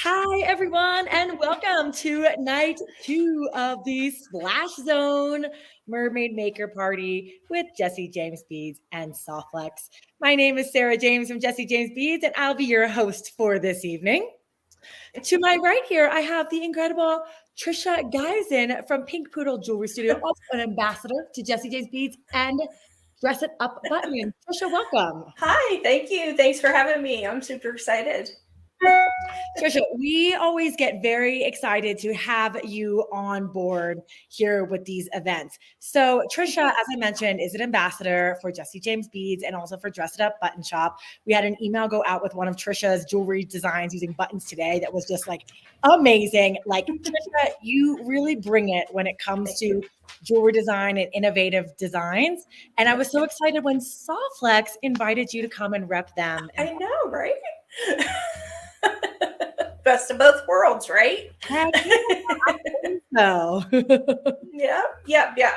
Hi, everyone, and welcome to night 2 of the Splash Zone Mermaid Maker Party with Jesse James Beads and Softflex. My name is Sarah James from Jesse James Beads, and I'll be your host for this evening. To my right here, I have the incredible Trisha Geisen from Pink Poodle Jewelry Studio, also an ambassador to Jesse James Beads and Dress It Up Button. Trisha, welcome. Hi, thank you. Thanks for having me. I'm super excited. Trisha, we always get very excited to have you on board here with these events. So, Trisha, as I mentioned, is an ambassador for Jesse James Beads and also for Dress It Up Button Shop. We had an email go out with one of Trisha's jewelry designs using buttons today that was just like amazing. Like, Trisha, you really bring it when it comes to jewelry design and innovative designs. And I was so excited when Softflex invited you to come and rep them. I know, right? Best of both worlds, right? No. Yeah.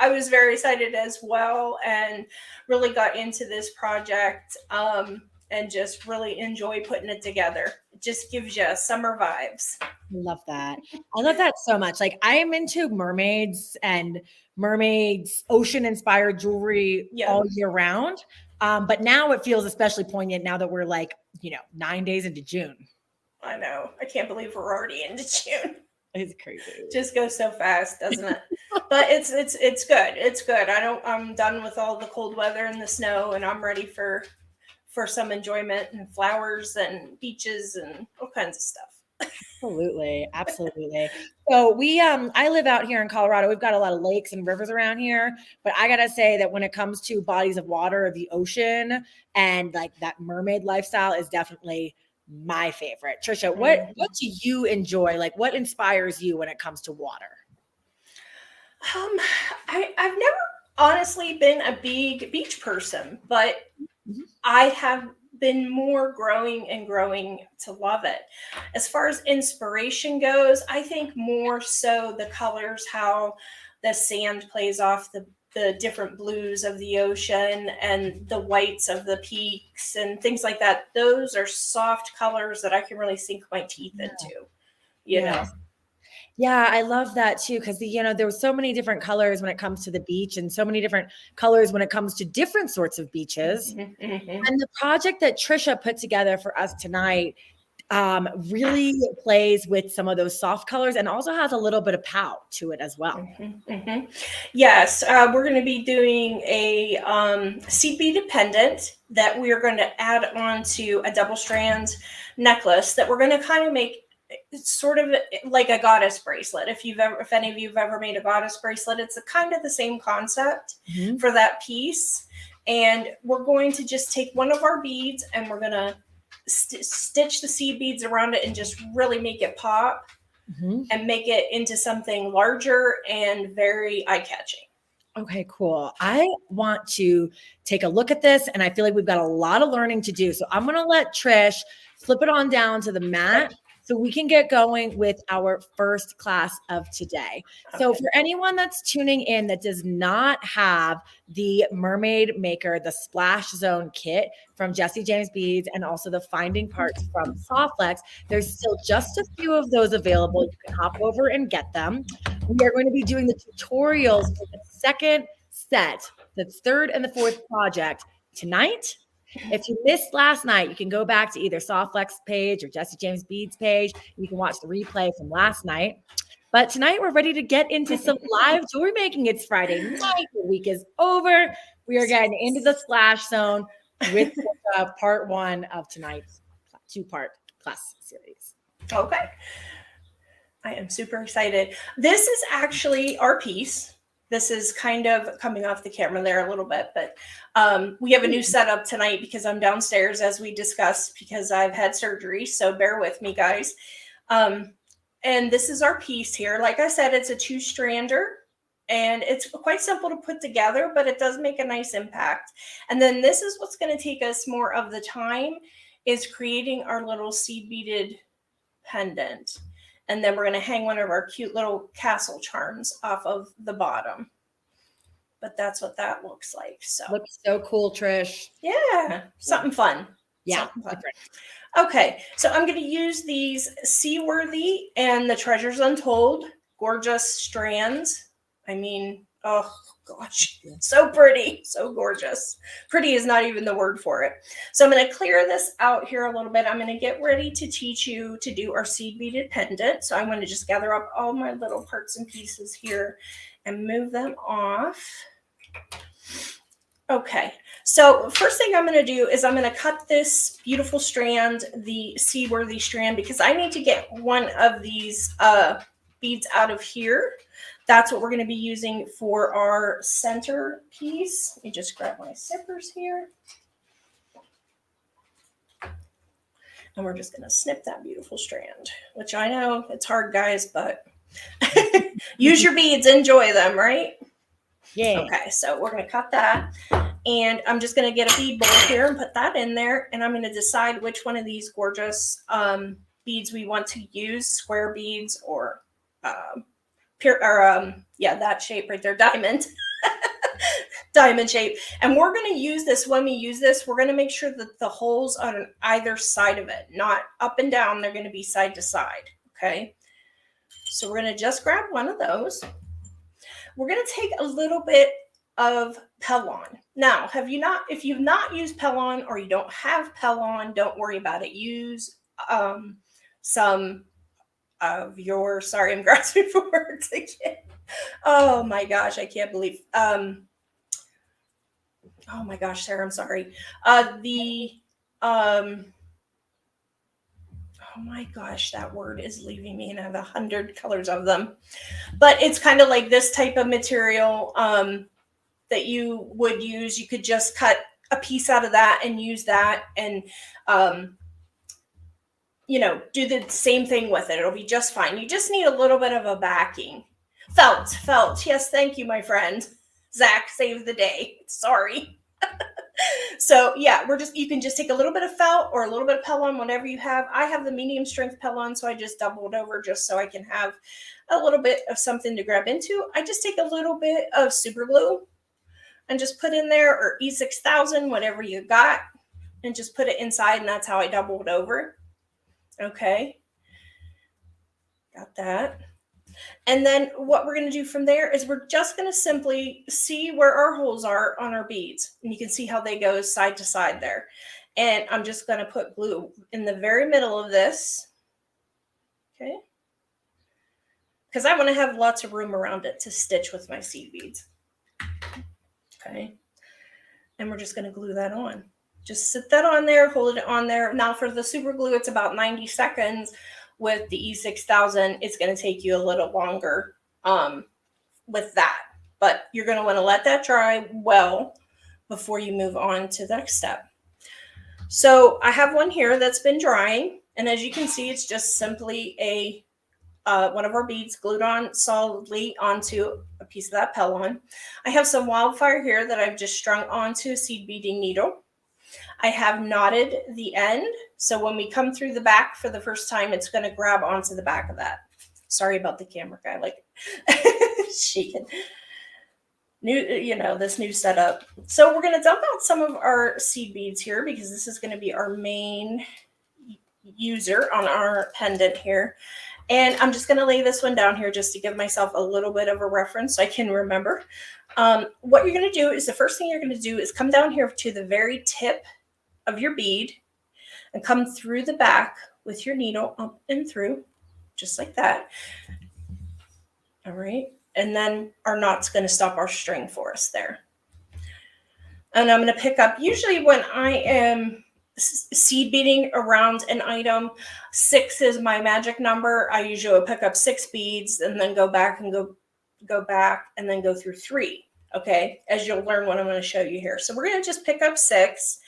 I was very excited as well and really got into this project and just really enjoy putting it together. It just gives you summer vibes. Love that. I love that so much. Like I am into mermaids and mermaids, ocean inspired jewelry all year round. But now it feels especially poignant now that we're like, 9 days into June. I know. I can't believe we're already into June. It's crazy. Just goes so fast, doesn't it? But it's good. It's good. I'm done with all the cold weather and the snow, and I'm ready for some enjoyment and flowers and beaches and all kinds of stuff. Absolutely. So I live out here in Colorado. We've got a lot of lakes and rivers around here, but I gotta say that when it comes to bodies of water, the ocean, and like that mermaid lifestyle is definitely my favorite. Trisha, what do you enjoy? Like what inspires you when it comes to water? I've never honestly been a big beach person, but I have been more growing to love it. As far as inspiration goes, I think more so the colors, how the sand plays off the different blues of the ocean and the whites of the peaks and things like that. Those are soft colors that I can really sink my teeth into, you know. Yeah, I love that too, because there were so many different colors when it comes to the beach and so many different colors when it comes to different sorts of beaches. And the project that Trisha put together for us tonight really plays with some of those soft colors and also has a little bit of pout to it as well. Yes, we're going to be doing a seed beaded pendant that we are going to add on to a double strand necklace that we're going to kind of make sort of like a goddess bracelet. If any of you have ever made a goddess bracelet, it's kind of the same concept for that piece. And we're going to just take one of our beads and we're going to stitch the seed beads around it and just really make it pop and make it into something larger and very eye-catching. Okay, cool. I want to take a look at this, and I feel like we've got a lot of learning to do. So I'm going to let Trish flip it on down to the mat so we can get going with our first class of today. So for anyone that's tuning in that does not have the Mermaid Maker, the Splash Zone kit from Jesse James Beads, and also the Finding Parts from Softflex, there's still just a few of those available. You can hop over and get them. We are going to be doing the tutorials for the second set, the third and the fourth project tonight. If you missed last night, you can go back to either Softflex page or Jesse James Beads page. You can watch the replay from last night. But tonight we're ready to get into some live jewelry making. It's Friday night. The week is over. We are getting into the Splash Zone with part one of tonight's two-part class series. Okay. I am super excited. This is actually our piece. This is kind of coming off the camera there a little bit, but we have a new setup tonight because I'm downstairs as we discussed because I've had surgery. So bear with me, guys. And this is our piece here. Like I said, it's a 2-strander and it's quite simple to put together, but it does make a nice impact. And then this is what's going to take us more of the time is creating our little seed beaded pendant. And then we're going to hang one of our cute little castle charms off of the bottom. But that's what that looks like. So looks so cool, Trish. Yeah, something fun. Yeah, Something fun. different. Okay, so I'm going to use these Seaworthy and the Treasures Untold gorgeous strands. I mean, oh gosh, so pretty, so gorgeous. Pretty is not even the word for it. So I'm going to clear this out here a little bit. I'm going to get ready to teach you to do our seed beaded pendant. So I'm going to just gather up all my little parts and pieces here and move them off. Okay, so first thing I'm going to do is I'm going to cut this beautiful strand, the Seaworthy strand, because I need to get one of these beads out of here. That's what we're going to be using for our center piece. Let me just grab my zippers here. And we're just going to snip that beautiful strand, which I know it's hard, guys, but use your beads, enjoy them, right? Yeah. Okay, so we're going to cut that. And I'm just going to get a bead bowl here and put that in there. And I'm going to decide which one of these gorgeous beads we want to use, square beads or that shape right there, diamond. Diamond shape. And we're going to use this, when we use this, we're going to make sure that the holes on either side of it, not up and down, they're going to be side to side. Okay. So we're going to just grab one of those. We're going to take a little bit of Pellon. Now, if you've not used Pellon or you don't have Pellon, don't worry about it. Use some of your, sorry, I'm grasping for words again. Oh my gosh, I can't believe, oh my gosh, Sarah, I'm sorry. Oh my gosh, that word is leaving me and I have 100 colors of them. But it's kind of like this type of material that you would use. You could just cut a piece out of that and use that and, do the same thing with it. It'll be just fine. You just need a little bit of a backing. Felt. Yes, thank you, my friend. Zach saved the day. Sorry. So yeah, you can just take a little bit of felt or a little bit of Pellon, whatever you have. I have the medium strength Pellon, so I just doubled over just so I can have a little bit of something to grab into. I just take a little bit of super glue and just put in there, or E6000, whatever you got, and just put it inside, and that's how I doubled over. Okay. Got that. And then what we're going to do from there is we're just going to simply see where our holes are on our beads. And you can see how they go side to side there. And I'm just going to put glue in the very middle of this. Okay. Because I want to have lots of room around it to stitch with my seed beads. Okay. And we're just going to glue that on. Just sit that on there, hold it on there. Now for the super glue, it's about 90 seconds. With the E6000, it's going to take you a little longer with that. But you're going to want to let that dry well before you move on to the next step. So I have one here that's been drying. And as you can see, it's just simply one of our beads glued on solidly onto a piece of that Pellon. I have some wildfire here that I've just strung onto a seed beading needle. I have knotted the end, so when we come through the back for the first time, it's going to grab onto the back of that. Sorry about the camera guy, like shaking. This new setup. So we're going to dump out some of our seed beads here because this is going to be our main user on our pendant here. And I'm just going to lay this one down here just to give myself a little bit of a reference so I can remember. What you're going to do is the first thing you're going to do is come down here to the very tip of your bead and come through the back with your needle up and through, just like that. All right. And then our knot's going to stop our string for us there. And I'm going to pick up, usually when I am seed beading around an item, 6 is my magic number. I usually will pick up 6 beads and then go back and go back and then go through 3. Okay. As you'll learn what I'm going to show you here. So we're going to just pick up 6.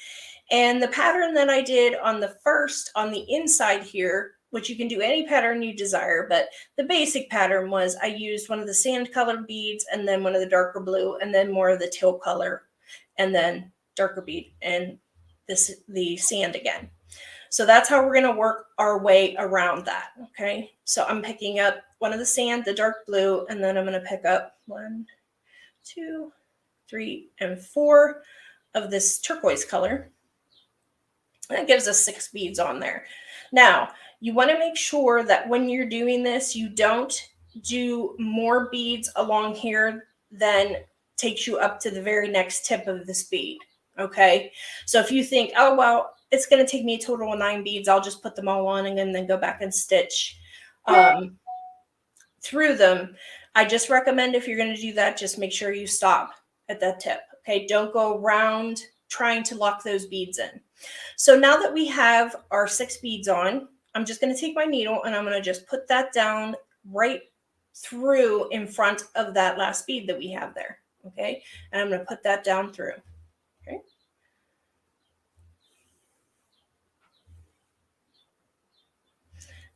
And the pattern that I did on the inside here, which you can do any pattern you desire, but the basic pattern was I used one of the sand colored beads and then one of the darker blue and then more of the teal color and then darker bead and the sand again. So that's how we're going to work our way around that. Okay. So I'm picking up one of the sand, the dark blue, and then I'm going to pick up 1, 2, 3, and 4 of this turquoise color. That gives us 6 beads on there. Now, you want to make sure that when you're doing this, you don't do more beads along here than takes you up to the very next tip of this bead. Okay. So if you think, oh, well, it's going to take me a total of 9 beads, I'll just put them all on and then go back and stitch through them. I just recommend if you're going to do that, just make sure you stop at that tip. Okay. Don't go around trying to lock those beads in. So now that we have our 6 beads on, I'm just going to take my needle and I'm going to just put that down right through in front of that last bead that we have there. Okay. And I'm going to put that down through. Okay.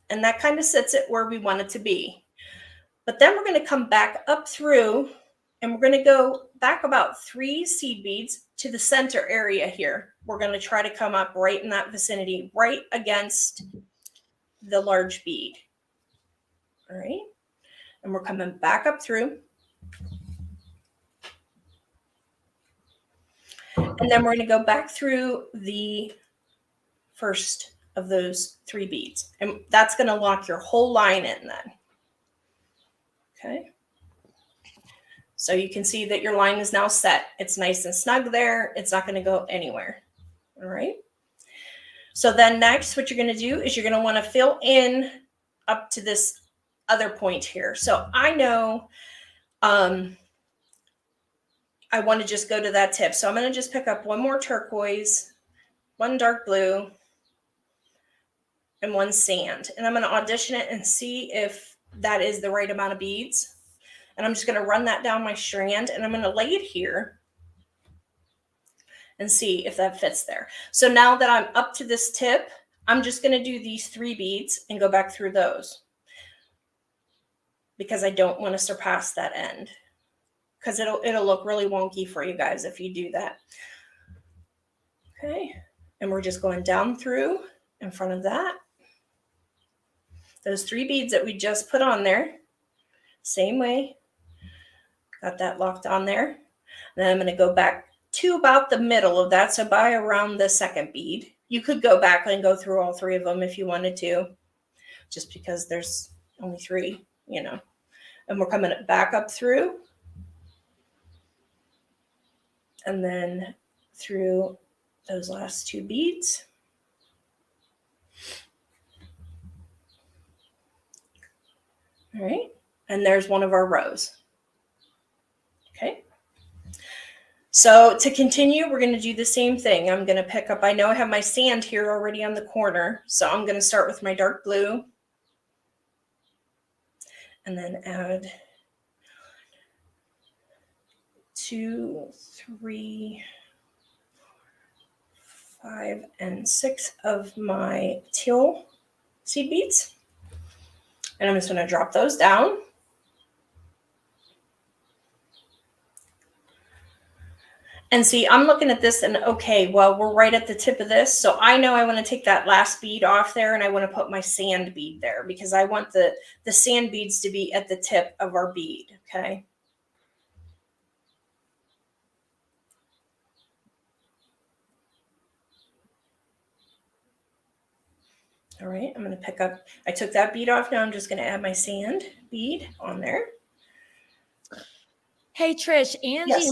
And that kind of sits it where we want it to be. But then we're going to come back up through and we're going to go back about 3 seed beads to the center area here. We're going to try to come up right in that vicinity, right against the large bead. All right. And we're coming back up through. And then we're going to go back through the first of those 3 beads. And that's going to lock your whole line in then. Okay. So you can see that your line is now set. It's nice and snug there. It's not going to go anywhere. All right. So then next, what you're going to do is you're going to want to fill in up to this other point here. So I know I want to just go to that tip. So I'm going to just pick up one more turquoise, one dark blue, and one sand. And I'm going to audition it and see if that is the right amount of beads. And I'm just going to run that down my strand and I'm going to lay it here and see if that fits there. So now that I'm up to this tip, I'm just going to do these 3 beads and go back through those because I don't want to surpass that end because it'll look really wonky for you guys if you do that. Okay. And we're just going down through in front of that. Those 3 beads that we just put on there, same way. Got that locked on there. And then I'm going to go back to about the middle of that. So by around the 2nd bead. You could go back and go through all 3 of them if you wanted to, just because there's only 3, you know. And we're coming back up through. And then through those last 2 beads. All right. And there's one of our rows. Okay. So to continue, we're going to do the same thing. I'm going to pick up, I know I have my sand here already on the corner. So I'm going to start with my dark blue. And then add 2, 3, 5, and 6 of my teal seed beads. And I'm just going to drop those down. And see, I'm looking at this and okay, well, we're right at the tip of this. So I know I want to take that last bead off there and I want to put my sand bead there because I want the sand beads to be at the tip of our bead. Okay. All right, I'm going to pick up, I took that bead off. Now I'm just going to add my sand bead on there. Hey, Trish, Yes.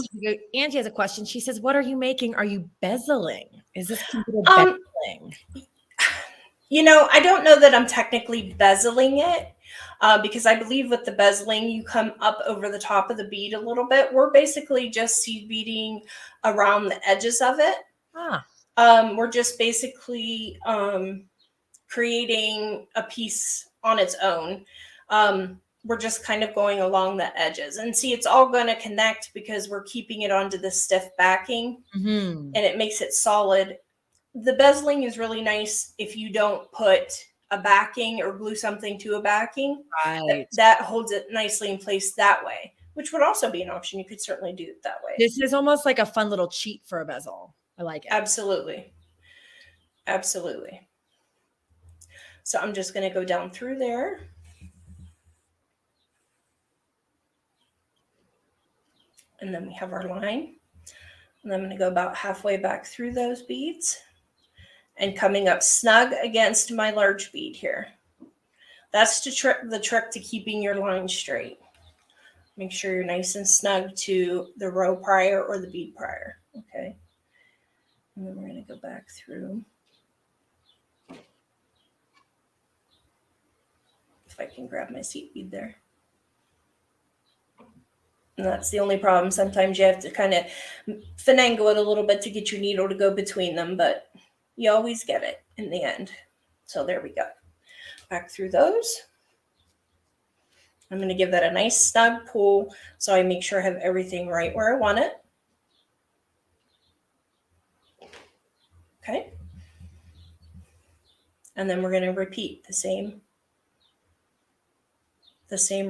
Angie has a question. She says, what are you making? Are you bezeling? Is this considered bezeling? You know, I don't know that I'm technically bezeling it because I believe with the bezeling, you come up over the top of the bead a little bit. We're basically just seed beading around the edges of it. We're just basically creating a piece on its own. We're just kind of going along the edges and see, it's all going to connect because we're keeping it onto the stiff backing and it makes it solid. The bezeling is really nice if you don't put a backing or glue something to a backing. Right. That holds it nicely in place that way, which would also be an option. You could certainly do it that way. This is almost like a fun little cheat for a bezel. I like it. Absolutely. Absolutely. So I'm just going to go down through there. And then we have our line. And I'm going to go about halfway back through those beads and coming up snug against my large bead here. That's the trick to keeping your line straight. Make sure you're nice and snug to the row prior or the bead prior. Okay. And then we're going to go back through. If I can grab my seed bead there. And that's the only problem. Sometimes you have to kind of finagle it a little bit to get your needle to go between them, but you always get it in the end. So there we go. Back through those. I'm going to give that a nice snug pull so I make sure I have everything right where I want it. Okay. And then we're going to repeat the same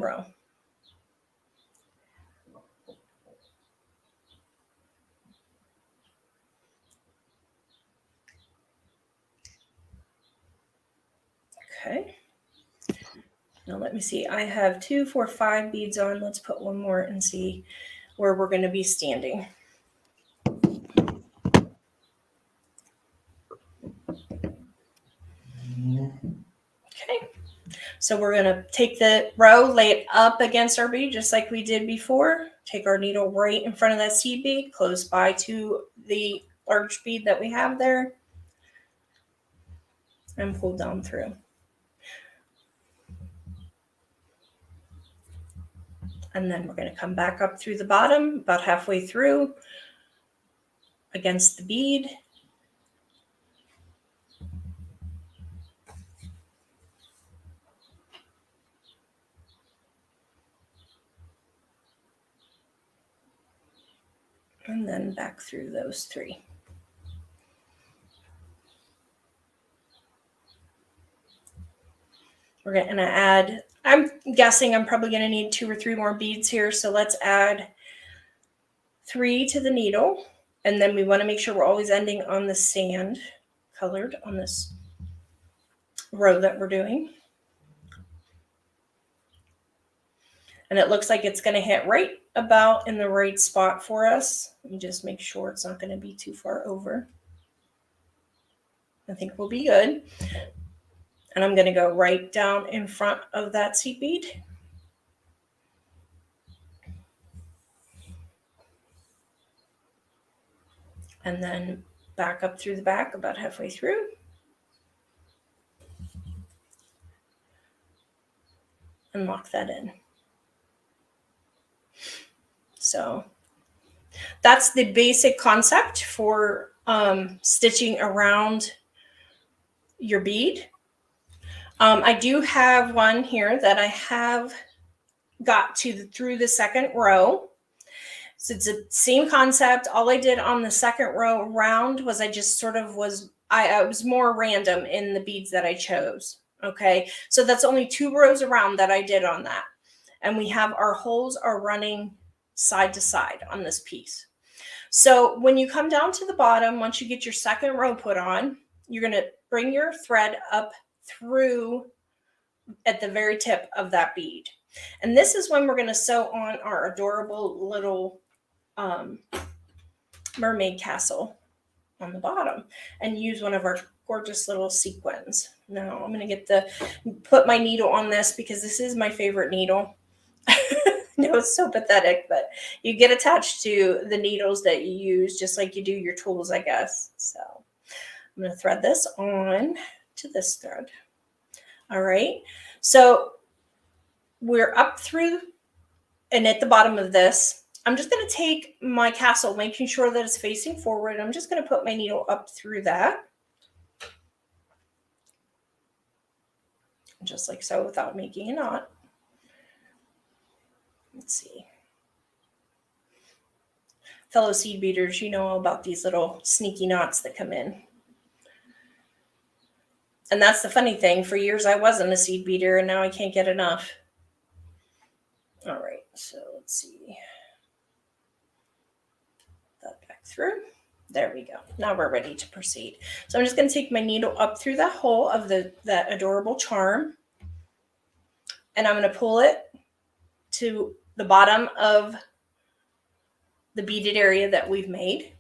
row. Okay. Now let me see. I have 2, 4, 5 beads on. Let's put one more and see where we're going to be standing. Okay. So we're going to take the row, lay it up against our bead just like we did before. Take our needle right in front of that seed bead, close by to the large bead that we have there, and pull down through. And then we're going to come back up through the bottom, about halfway through, against the bead. And then back through those 3. We're going to add, I'm guessing I'm probably going to need 2 or 3 more beads here. So let's add 3 to the needle. And then we want to make sure we're always ending on the sand colored on this row that we're doing. And it looks like it's going to hit right about in the right spot for us. Let me just make sure it's not going to be too far over. I think we'll be good. And I'm going to go right down in front of that seed bead. And then back up through the back about halfway through. And lock that in. So that's the basic concept for stitching around your bead. I do have one here that I have got through the second row. So it's the same concept. All I did on the second row around was I just sort of I was more random in the beads that I chose. Okay, so that's only 2 rows around that I did on that. And we have our holes are running side to side on this piece. So when you come down to the bottom, once you get your second row put on, you're going to bring your thread up through at the very tip of that bead. And this is when we're going to sew on our adorable little mermaid castle on the bottom and use one of our gorgeous little sequins. Now I'm going to put my needle on this because this is my favorite needle. No, it's so pathetic, but you get attached to the needles that you use just like you do your tools, I guess. So I'm going to thread this on to this thread. All right. So we're up through and at the bottom of this, I'm just going to take my castle, making sure that it's facing forward. I'm just going to put my needle up through that. Just like so without making a knot. Let's see. Fellow seed beaters, you know all about these little sneaky knots that come in. And that's the funny thing. For years, I wasn't a seed beater, and now I can't get enough. All right, so let's see. That back through. There we go. Now we're ready to proceed. So I'm just going to take my needle up through that hole of that adorable charm, and I'm going to pull it to the bottom of the beaded area that we've made.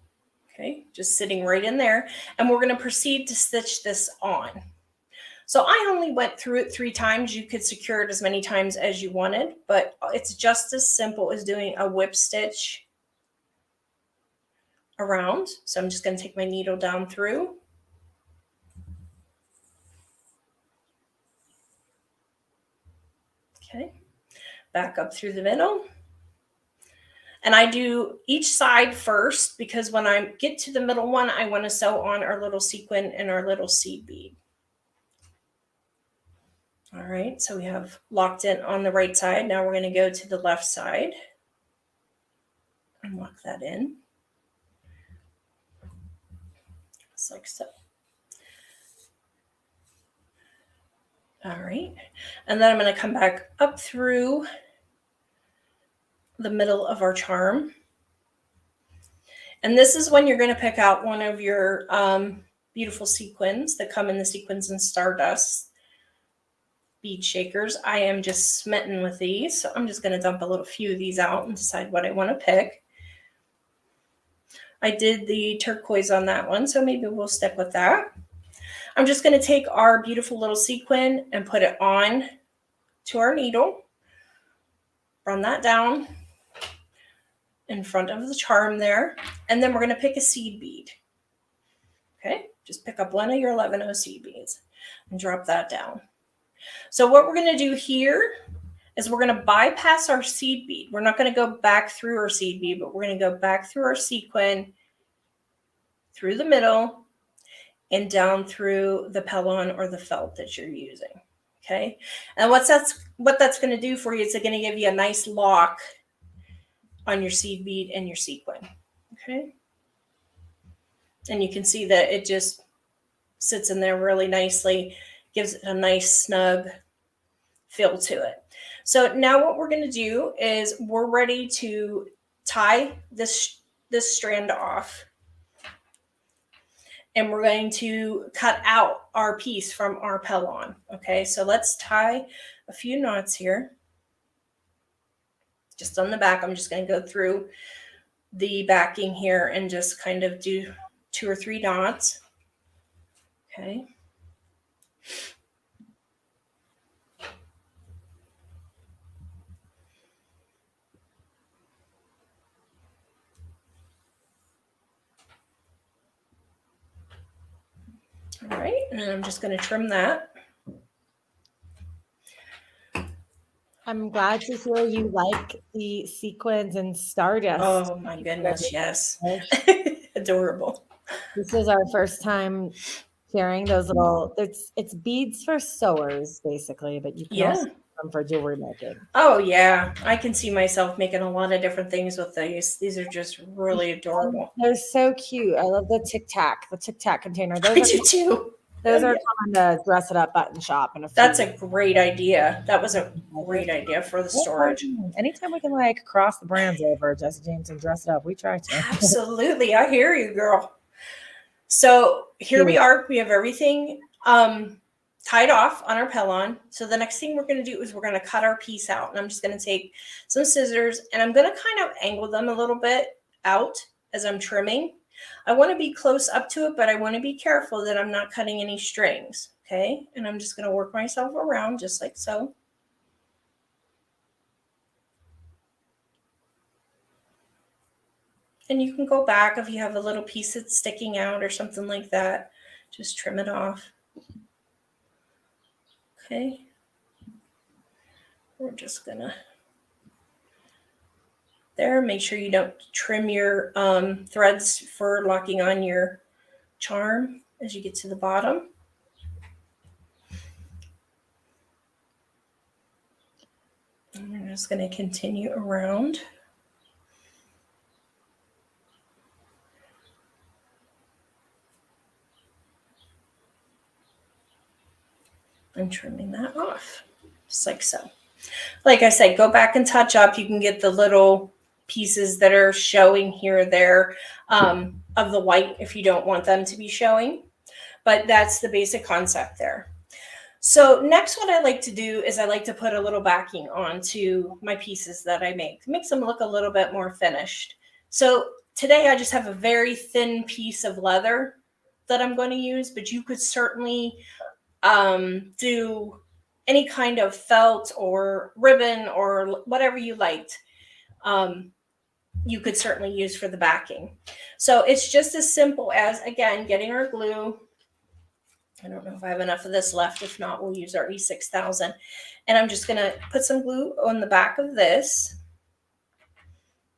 Okay, just sitting right in there. And we're going to proceed to stitch this on. So I only went through it 3 times. You could secure it as many times as you wanted, but it's just as simple as doing a whip stitch around. So I'm just going to take my needle down through. Okay, back up through the middle. And I do each side first because when I get to the middle one, I want to sew on our little sequin and our little seed bead. All right, so we have locked in on the right side. Now we're going to go to the left side and lock that in. Just like so. All right, and then I'm going to come back up through the middle of our charm. And this is when you're going to pick out one of your beautiful sequins that come in the Sequins and Stardust bead shakers. I am just smitten with these, so I'm just going to dump a little few of these out and decide what I want to pick. I did the turquoise on that one, so maybe we'll stick with that. I'm just going to take our beautiful little sequin and put it on to our needle. Run that down in front of the charm there, and then we're going to pick a seed bead. Okay, just pick up one of your 11-0 seed beads and drop that down. So what we're going to do here is we're going to bypass our seed bead. We're not going to go back through our seed bead, but we're going to go back through our sequin, through the middle, and down through the pellon or the felt that you're using. Okay, and what that's going to do for you is it's going to give you a nice lock on your seed bead and your sequin. Okay, and you can see that it just sits in there really nicely, gives it a nice snug feel to it. So now what we're going to do is we're ready to tie this strand off, and we're going to cut out our piece from our pellon. Okay, so let's tie a few knots here. Just on the back, I'm just going to go through the backing here and just kind of do 2 or 3 knots. Okay. All right, and I'm just going to trim that. I'm glad to hear you like the sequins and stardust. Oh my goodness, yes. Adorable. This is our first time sharing those little, it's beads for sewers basically, but you can also use them for jewelry making. Oh yeah, I can see myself making a lot of different things with these. These are just really adorable. They're so cute. I love the Tic Tac container. I do too. Those are coming to dress it up button shop. That's a great idea. That was a great idea for the storage. Anytime we can like cross the brands over, Jesse James, and dress it up, we try to. Absolutely. I hear you, girl. So here we are. We have everything tied off on our pellon. So the next thing we're going to do is we're going to cut our piece out. And I'm just going to take some scissors and I'm going to kind of angle them a little bit out as I'm trimming. I want to be close up to it, but I want to be careful that I'm not cutting any strings. Okay. And I'm just going to work myself around just like so. And you can go back if you have a little piece that's sticking out or something like that. Just trim it off. Okay. We're just gonna there. Make sure you don't trim your threads for locking on your charm as you get to the bottom. And we're just going to continue around. And trimming that off, just like so. Like I said, go back and touch up. You can get the little pieces that are showing here or there of the white if you don't want them to be showing. But that's the basic concept there. So next, what I like to do is I like to put a little backing onto my pieces that I make. It makes them look a little bit more finished. So today I just have a very thin piece of leather that I'm going to use, but you could certainly do any kind of felt or ribbon or whatever you liked. You could certainly use for the backing. So it's just as simple as, again, getting our glue. I don't know if I have enough of this left. If not, we'll use our E6000. And I'm just going to put some glue on the back of this.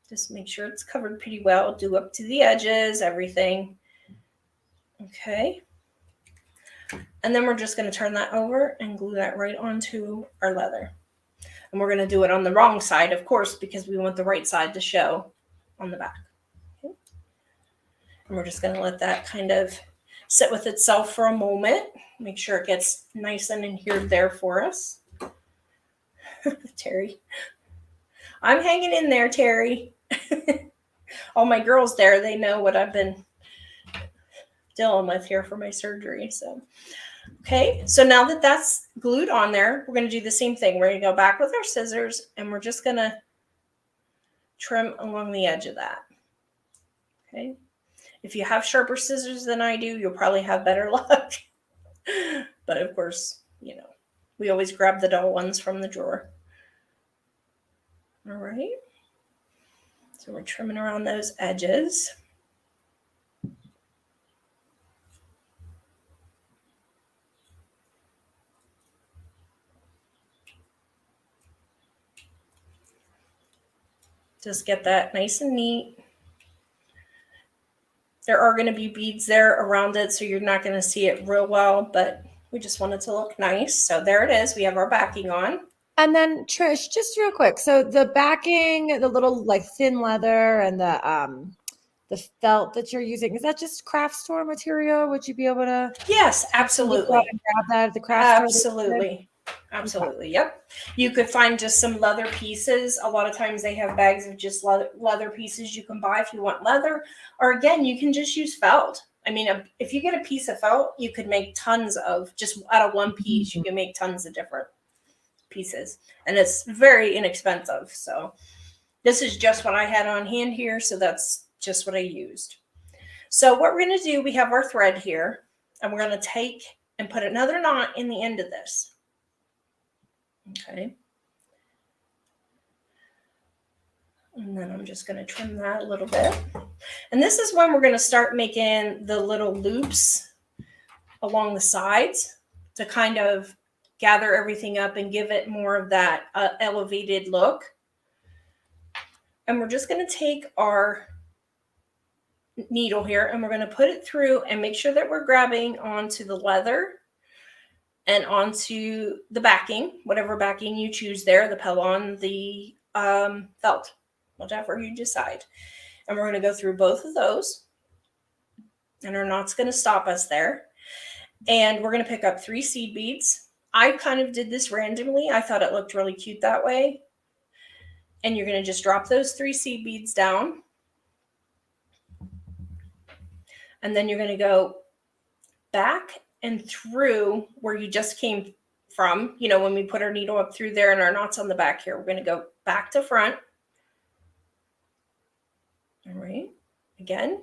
Just make sure it's covered pretty well. Do up to the edges, everything. Okay. And then we're just going to turn that over and glue that right onto our leather. And we're going to do it on the wrong side, of course, because we want the right side to show on the back. Okay. And we're just going to let that kind of sit with itself for a moment. Make sure it gets nice and adhered there for us. Terry. I'm hanging in there, Terry. All my girls there, they know what I've been dealing with here for my surgery. So, okay. So now that that's glued on there, we're going to do the same thing. We're going to go back with our scissors and we're just going to trim along the edge of that. Okay. If you have sharper scissors than I do, you'll probably have better luck. But of course, you know, we always grab the dull ones from the drawer. All right. So we're trimming around those edges. Just get that nice and neat. There are going to be beads there around it, so you're not going to see it real well, but we just want it to look nice. So there it is. We have our backing on. And then Trish, just real quick. So the backing, the little like thin leather and the felt that you're using, is that just craft store material? Would you be able to Yes, absolutely. go out and grab that at the craft store? Absolutely. Absolutely. Yep. You could find just some leather pieces. A lot of times they have bags of just leather pieces you can buy if you want leather. Or again, you can just use felt. I mean, if you get a piece of felt, you could make tons of, just out of one piece, you can make tons of different pieces. And it's very inexpensive. So this is just what I had on hand here. So that's just what I used. So what we're going to do, we have our thread here. And we're going to take and put another knot in the end of this. Okay. And then I'm just going to trim that a little bit. And this is when we're going to start making the little loops along the sides to kind of gather everything up and give it more of that elevated look. And we're just going to take our needle here and we're going to put it through and make sure that we're grabbing onto the leather and onto the backing, whatever backing you choose there, the Pellon, the felt, whatever you decide. And we're going to go through both of those. And our knot's going to stop us there. And we're going to pick up 3 seed beads. I kind of did this randomly. I thought it looked really cute that way. And you're going to just drop those 3 seed beads down. And then you're going to go back and through where you just came from. You know, when we put our needle up through there and our knot's on the back here, we're going to go back to front. All right, again.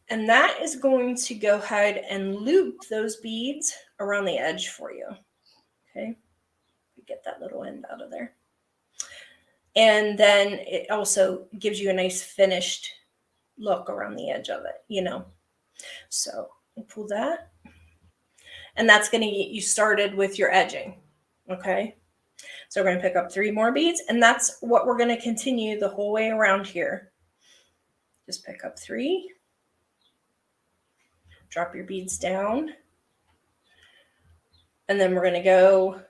And that is going to go ahead and loop those beads around the edge for you. Okay, get that little end out of there. And then it also gives you a nice finished look around the edge of it, you know. So we'll pull that. And that's going to get you started with your edging. Okay. So we're going to pick up 3 more beads. And that's what we're going to continue the whole way around here. Just pick up 3. Drop your beads down. And then we're going to go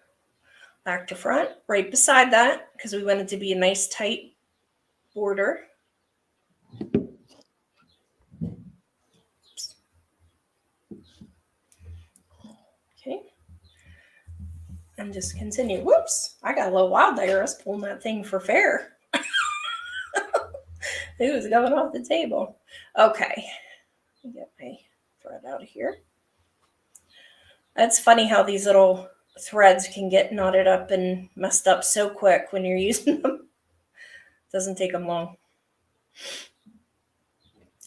back to front right beside that because we want it to be a nice tight border. Okay. And just continue. Whoops, I got a little wild there. I was pulling that thing for fair. It was going off the table. Okay. Let me get my thread out of here. That's funny how these little threads can get knotted up and messed up so quick when you're using them. Doesn't take them long.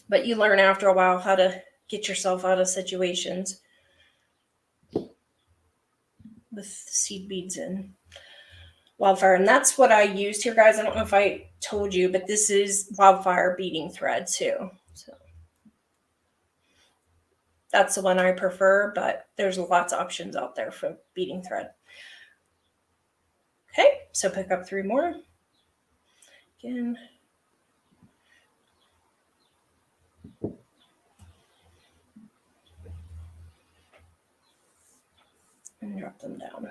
But you learn after a while how to get yourself out of situations with seed beads and wildfire. And that's what I used here, guys. I don't know if I told you, but this is wildfire beading thread too. So that's the one I prefer, but there's lots of options out there for beading thread. Okay, so pick up 3 more. Again. And drop them down.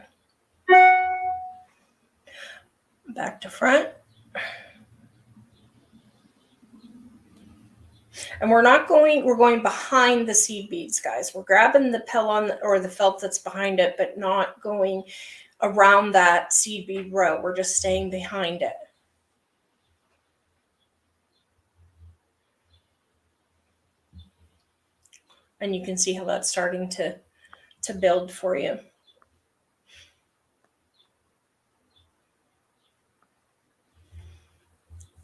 Back to front. And we're going behind the seed beads, guys. We're grabbing the pellon or the felt that's behind it, but not going around that seed bead row. We're just staying behind it. And you can see how that's starting to build for you.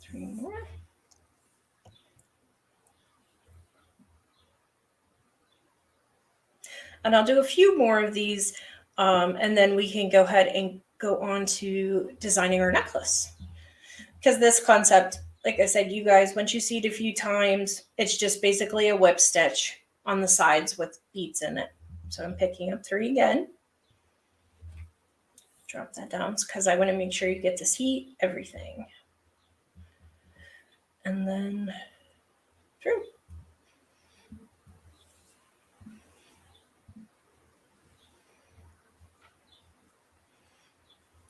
Three more. And I'll do a few more of these, and then we can go ahead and go on to designing our necklace. Because this concept, like I said, you guys, once you see it a few times, it's just basically a whip stitch on the sides with beads in it. So I'm picking up 3 again. Drop that down because I want to make sure you get to see everything. And then through.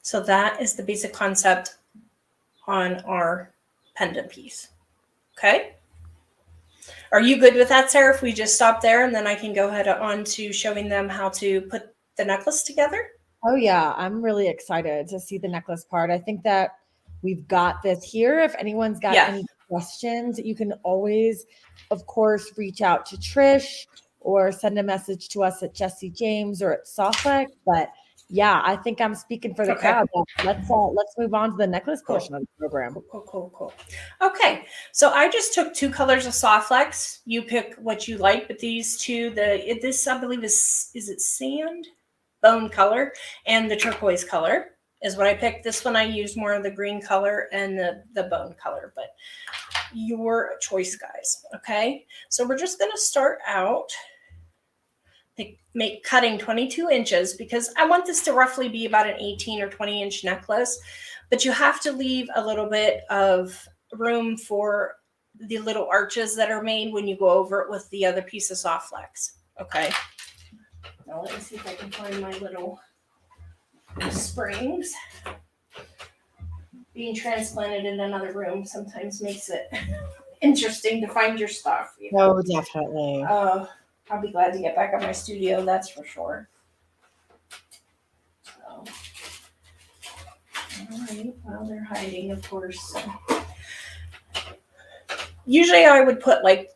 So that is the basic concept on our pendant piece. Okay. Are you good with that, Sarah? If we just stop there and then I can go ahead on to showing them how to put the necklace together? Oh yeah, I'm really excited to see the necklace part. I think that we've got this here. If anyone's got any questions, you can always, of course, reach out to Trish or send a message to us at Jesse James or at Softlex. But yeah, I think I'm speaking for the crowd. Let's move on to the necklace portion of the program. Cool. Okay, so I just took 2 colors of Softlex. You pick what you like, but these two, this I believe is it sand bone color and the turquoise color is what I picked. This one I used more of the green color and the bone color, but your choice, guys. Okay, so we're just gonna start out cutting 22 inches because I want this to roughly be about an 18 or 20 inch necklace, but you have to leave a little bit of room for the little arches that are made when you go over it with the other piece of Softlex. Okay. Now let me see if I can find my little springs. Being transplanted in another room sometimes makes it interesting to find your stuff. You know? Oh, definitely. I'll be glad to get back at my studio, that's for sure. So, all right, well, they're hiding, of course. So. Usually I would put like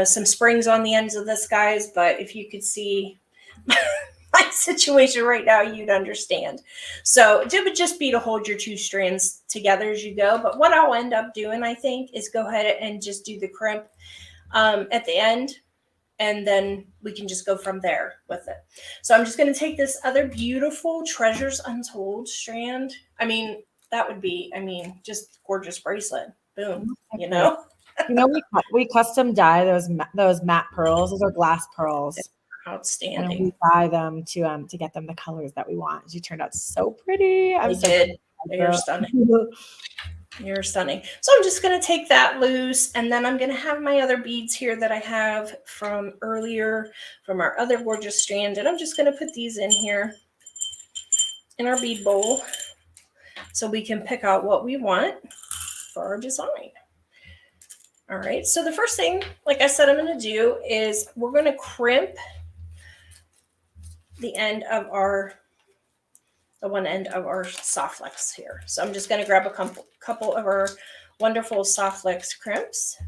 some springs on the ends of this, guys, but if you could see my situation right now, you'd understand. So it would just be to hold your 2 strands together as you go. But what I'll end up doing, I think, is go ahead and just do the crimp at the end. And then we can just go from there with it. So I'm just going to take this other beautiful Treasures Untold strand. I mean, that would be, just gorgeous bracelet. Boom, you know? You know, we custom dye those matte pearls. Those are glass pearls. Outstanding. And we dye them to get them the colors that we want. She turned out so pretty. You're stunning. You're stunning. So I'm just going to take that loose, and then I'm going to have my other beads here that I have from earlier from our other gorgeous strand, and I'm just going to put these in here in our bead bowl so we can pick out what we want for our design. All right, so the first thing, like I said, I'm going to do is we're going to crimp the one end of our Softlex here. So I'm just going to grab a couple of our wonderful Softlex crimps.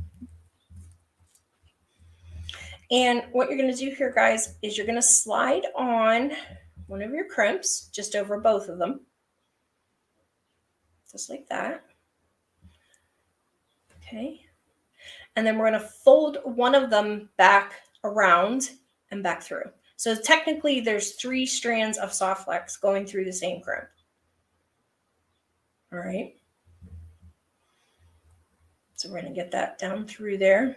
And what you're going to do here, guys, is you're going to slide on one of your crimps just over both of them. Just like that. Okay. And then we're going to fold one of them back around and back through. So technically there's 3 strands of soft flex going through the same crimp. All right. So we're going to get that down through there.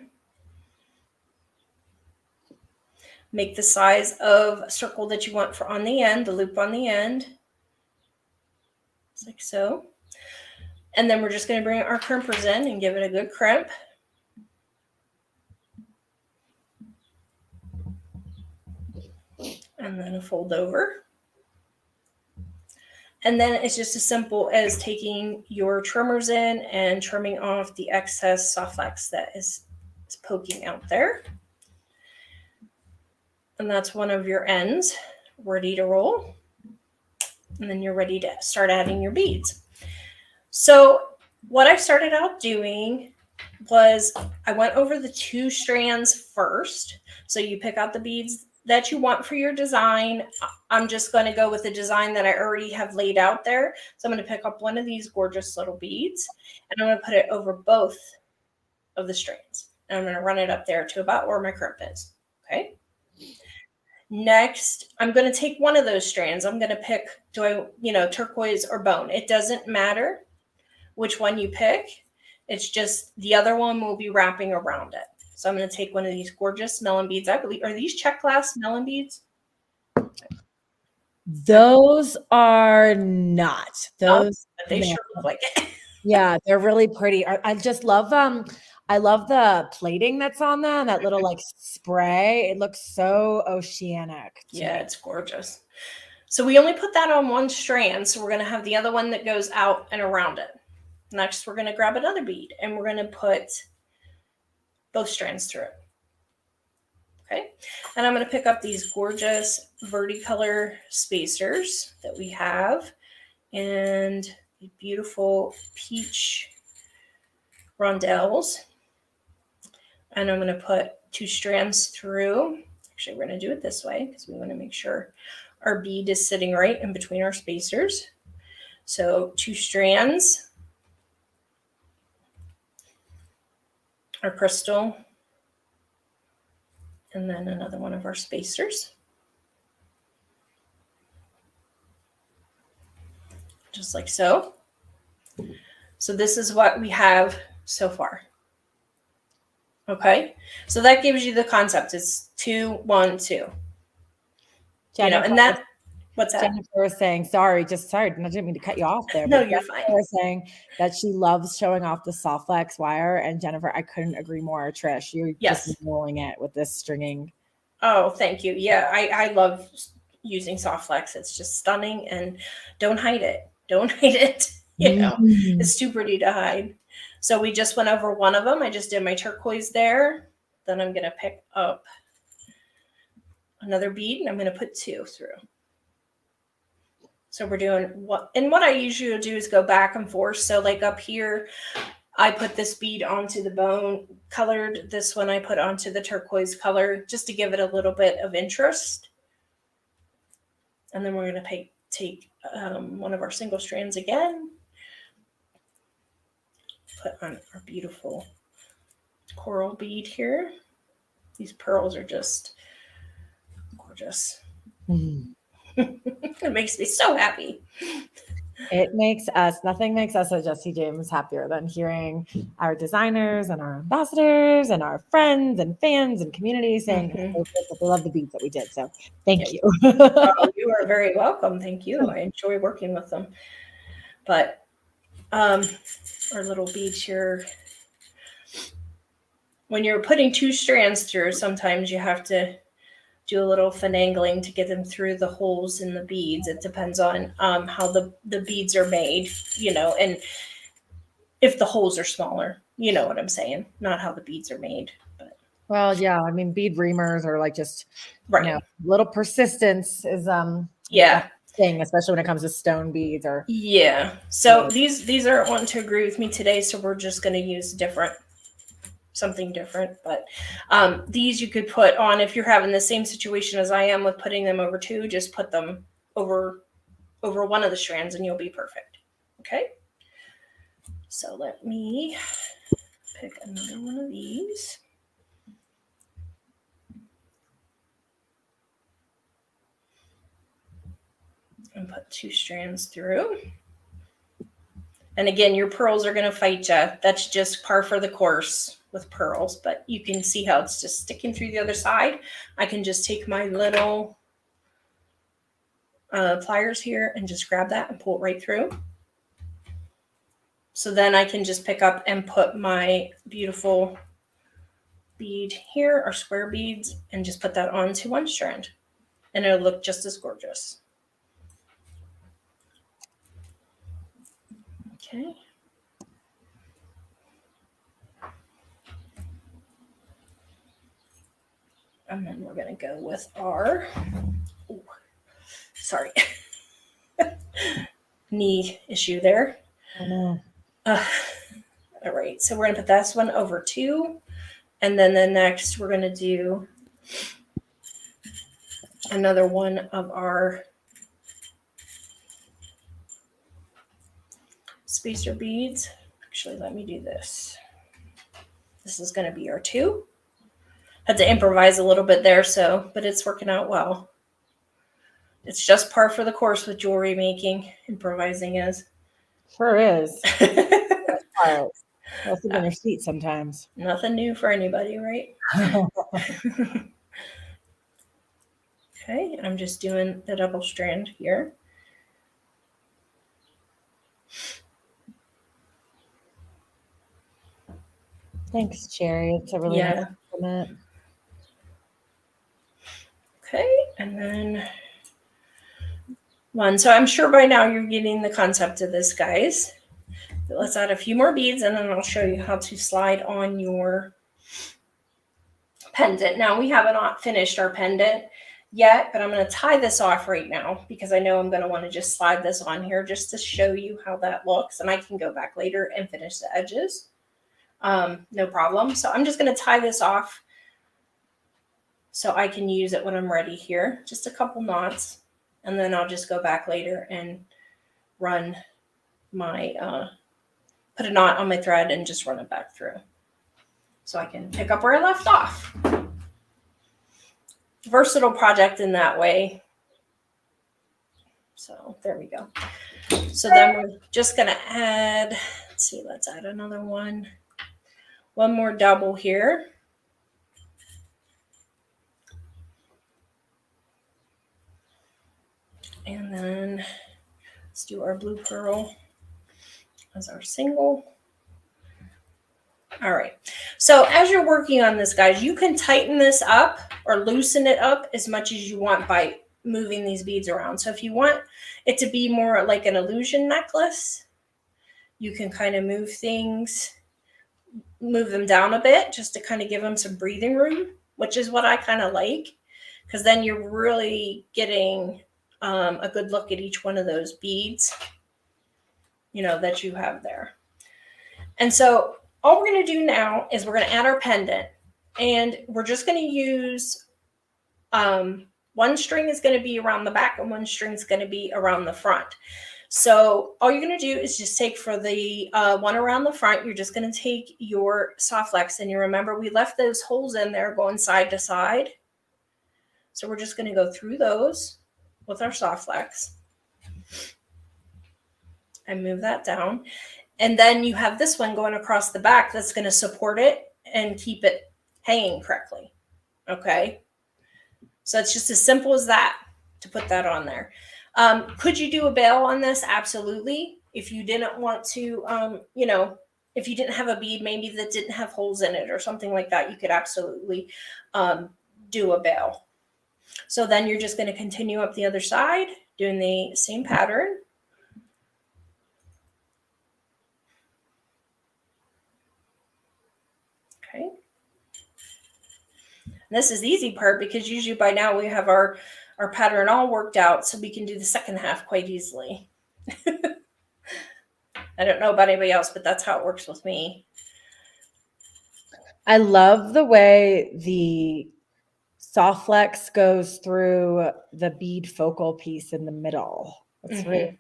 Make the size of circle that you want for on the end, the loop on the end. Just like so. And then we're just going to bring our crimpers in and give it a good crimp. And then a fold over. And then it's just as simple as taking your trimmers in and trimming off the excess soft flex that is poking out there. And that's one of your ends ready to roll. And then you're ready to start adding your beads. So what I started out doing was I went over the 2 strands first. So you pick out the beads that you want for your design. I'm just going to go with the design that I already have laid out there. So I'm going to pick up one of these gorgeous little beads and I'm going to put it over both of the strands. And I'm going to run it up there to about where my crimp is. Okay. Next, I'm going to take one of those strands. I'm going to pick, turquoise or bone. It doesn't matter which one you pick. It's just the other one will be wrapping around it. So I'm going to take one of these gorgeous melon beads. I believe, are these check glass melon beads? Those are not. Those, but they sure look like it. Yeah, they're really pretty. I just love I love the plating that's on them, that little like spray. It looks so oceanic. Yeah, it's gorgeous. So we only put that on one strand. So we're going to have the other one that goes out and around it. Next, we're going to grab another bead and we're going to put both strands through it. Okay. And I'm going to pick up these gorgeous verticolor spacers that we have and beautiful peach rondelles. And I'm going to put 2 strands through. Actually, we're going to do it this way because we want to make sure our bead is sitting right in between our spacers. So 2 strands. Our crystal. And then another one of our spacers. Just like so. So this is what we have so far. Okay, so that gives you the concept. It's 2, 1, 2. Jennifer, and that, what's that? Jennifer was saying, sorry, I didn't mean to cut you off there. No, but you're Jennifer fine. was saying that she loves showing off the soft flex wire. And Jennifer, I couldn't agree more. Trish, you're just rolling it with this stringing. Oh, thank you. Yeah, I love using soft flex. It's just stunning, and don't hide it. Don't hide it. It's too pretty to hide. So we just went over one of them. I just did my turquoise there. Then I'm going to pick up another bead and I'm going to put 2 through. So we're doing what I usually do is go back and forth. So like up here, I put this bead onto the bone colored. This one I put onto the turquoise color just to give it a little bit of interest. And then we're going to take one of our single strands again. Put on our beautiful coral bead here. These pearls are just gorgeous. It makes me so happy. Nothing makes us at Jesse James happier than hearing our designers and our ambassadors and our friends and fans and community saying that they love the beads that we did. So thank you. You are very welcome. Thank you. I enjoy working with them. But our little beads here, when you're putting 2 strands through, sometimes you have to do a little finagling to get them through the holes in the beads. It depends on how the beads are made, and if the holes are smaller, you know what I'm saying, not how the beads are made. But well, yeah, I mean, bead reamers are like just little persistence is thing, especially when it comes to stone beads or So these aren't wanting to agree with me today, so we're just going to use something different. But these you could put on if you're having the same situation as I am with putting them over 2. Just put them over one of the strands and you'll be perfect. Okay, so let me pick another one of these. And put 2 strands through. And again, your pearls are going to fight you. That's just par for the course with pearls, but you can see how it's just sticking through the other side. I can just take my little pliers here and just grab that and pull it right through. So then I can just pick up and put my beautiful bead here, or square beads, and just put that onto one strand. And it'll look just as gorgeous. Okay. And then we're going to go with our, sorry, knee issue there. I know. All right, so we're going to put this one over 2. And then the next, we're going to do another one of our spacer beads. Actually, let me do this. This is going to be our 2. Had to improvise a little bit there, but it's working out well. It's just par for the course with jewelry making. Improvising is. Sure is. Also in your seat sometimes. Nothing new for anybody, right? Okay, I'm just doing the double strand here. Thanks, Cherry. It's a really nice compliment. Okay, and then one. So I'm sure by now you're getting the concept of this, guys. But let's add a few more beads, and then I'll show you how to slide on your pendant. Now, we have not finished our pendant yet, but I'm going to tie this off right now because I know I'm going to want to just slide this on here just to show you how that looks. And I can go back later and finish the edges. No problem. So I'm just going to tie this off so I can use it when I'm ready here. Just a couple knots. And then I'll just go back later and run my, put a knot on my thread and just run it back through. So I can pick up where I left off. Versatile project in that way. So there we go. So then we're just going to add, let's see, let's add another one. One more double here. And then let's do our blue pearl as our single. All right. So as you're working on this, guys, you can tighten this up or loosen it up as much as you want by moving these beads around. So if you want it to be more like an illusion necklace, you can kind of move them down a bit just to kind of give them some breathing room, which is what I kind of like, because then you're really getting a good look at each one of those beads, that you have there. And so all we're going to do now is we're going to add our pendant, and we're just going to use one string is going to be around the back and one string is going to be around the front. So all you're going to do is just take for the one around the front, you're just going to take your soft flex, and you remember we left those holes in there going side to side. So we're just going to go through those with our soft flex and move that down. And then you have this one going across the back that's going to support it and keep it hanging correctly. Okay. So it's just as simple as that to put that on there. Could you do a bail on this? Absolutely. If you didn't want to, if you didn't have a bead maybe that didn't have holes in it or something like that, you could absolutely do a bail. So then you're just going to continue up the other side doing the same pattern. Okay. And this is the easy part because usually by now we have our pattern all worked out, so we can do the second half quite easily. I don't know about anybody else, but that's how it works with me. I love the way the soft flex goes through the bead focal piece in the middle. That's really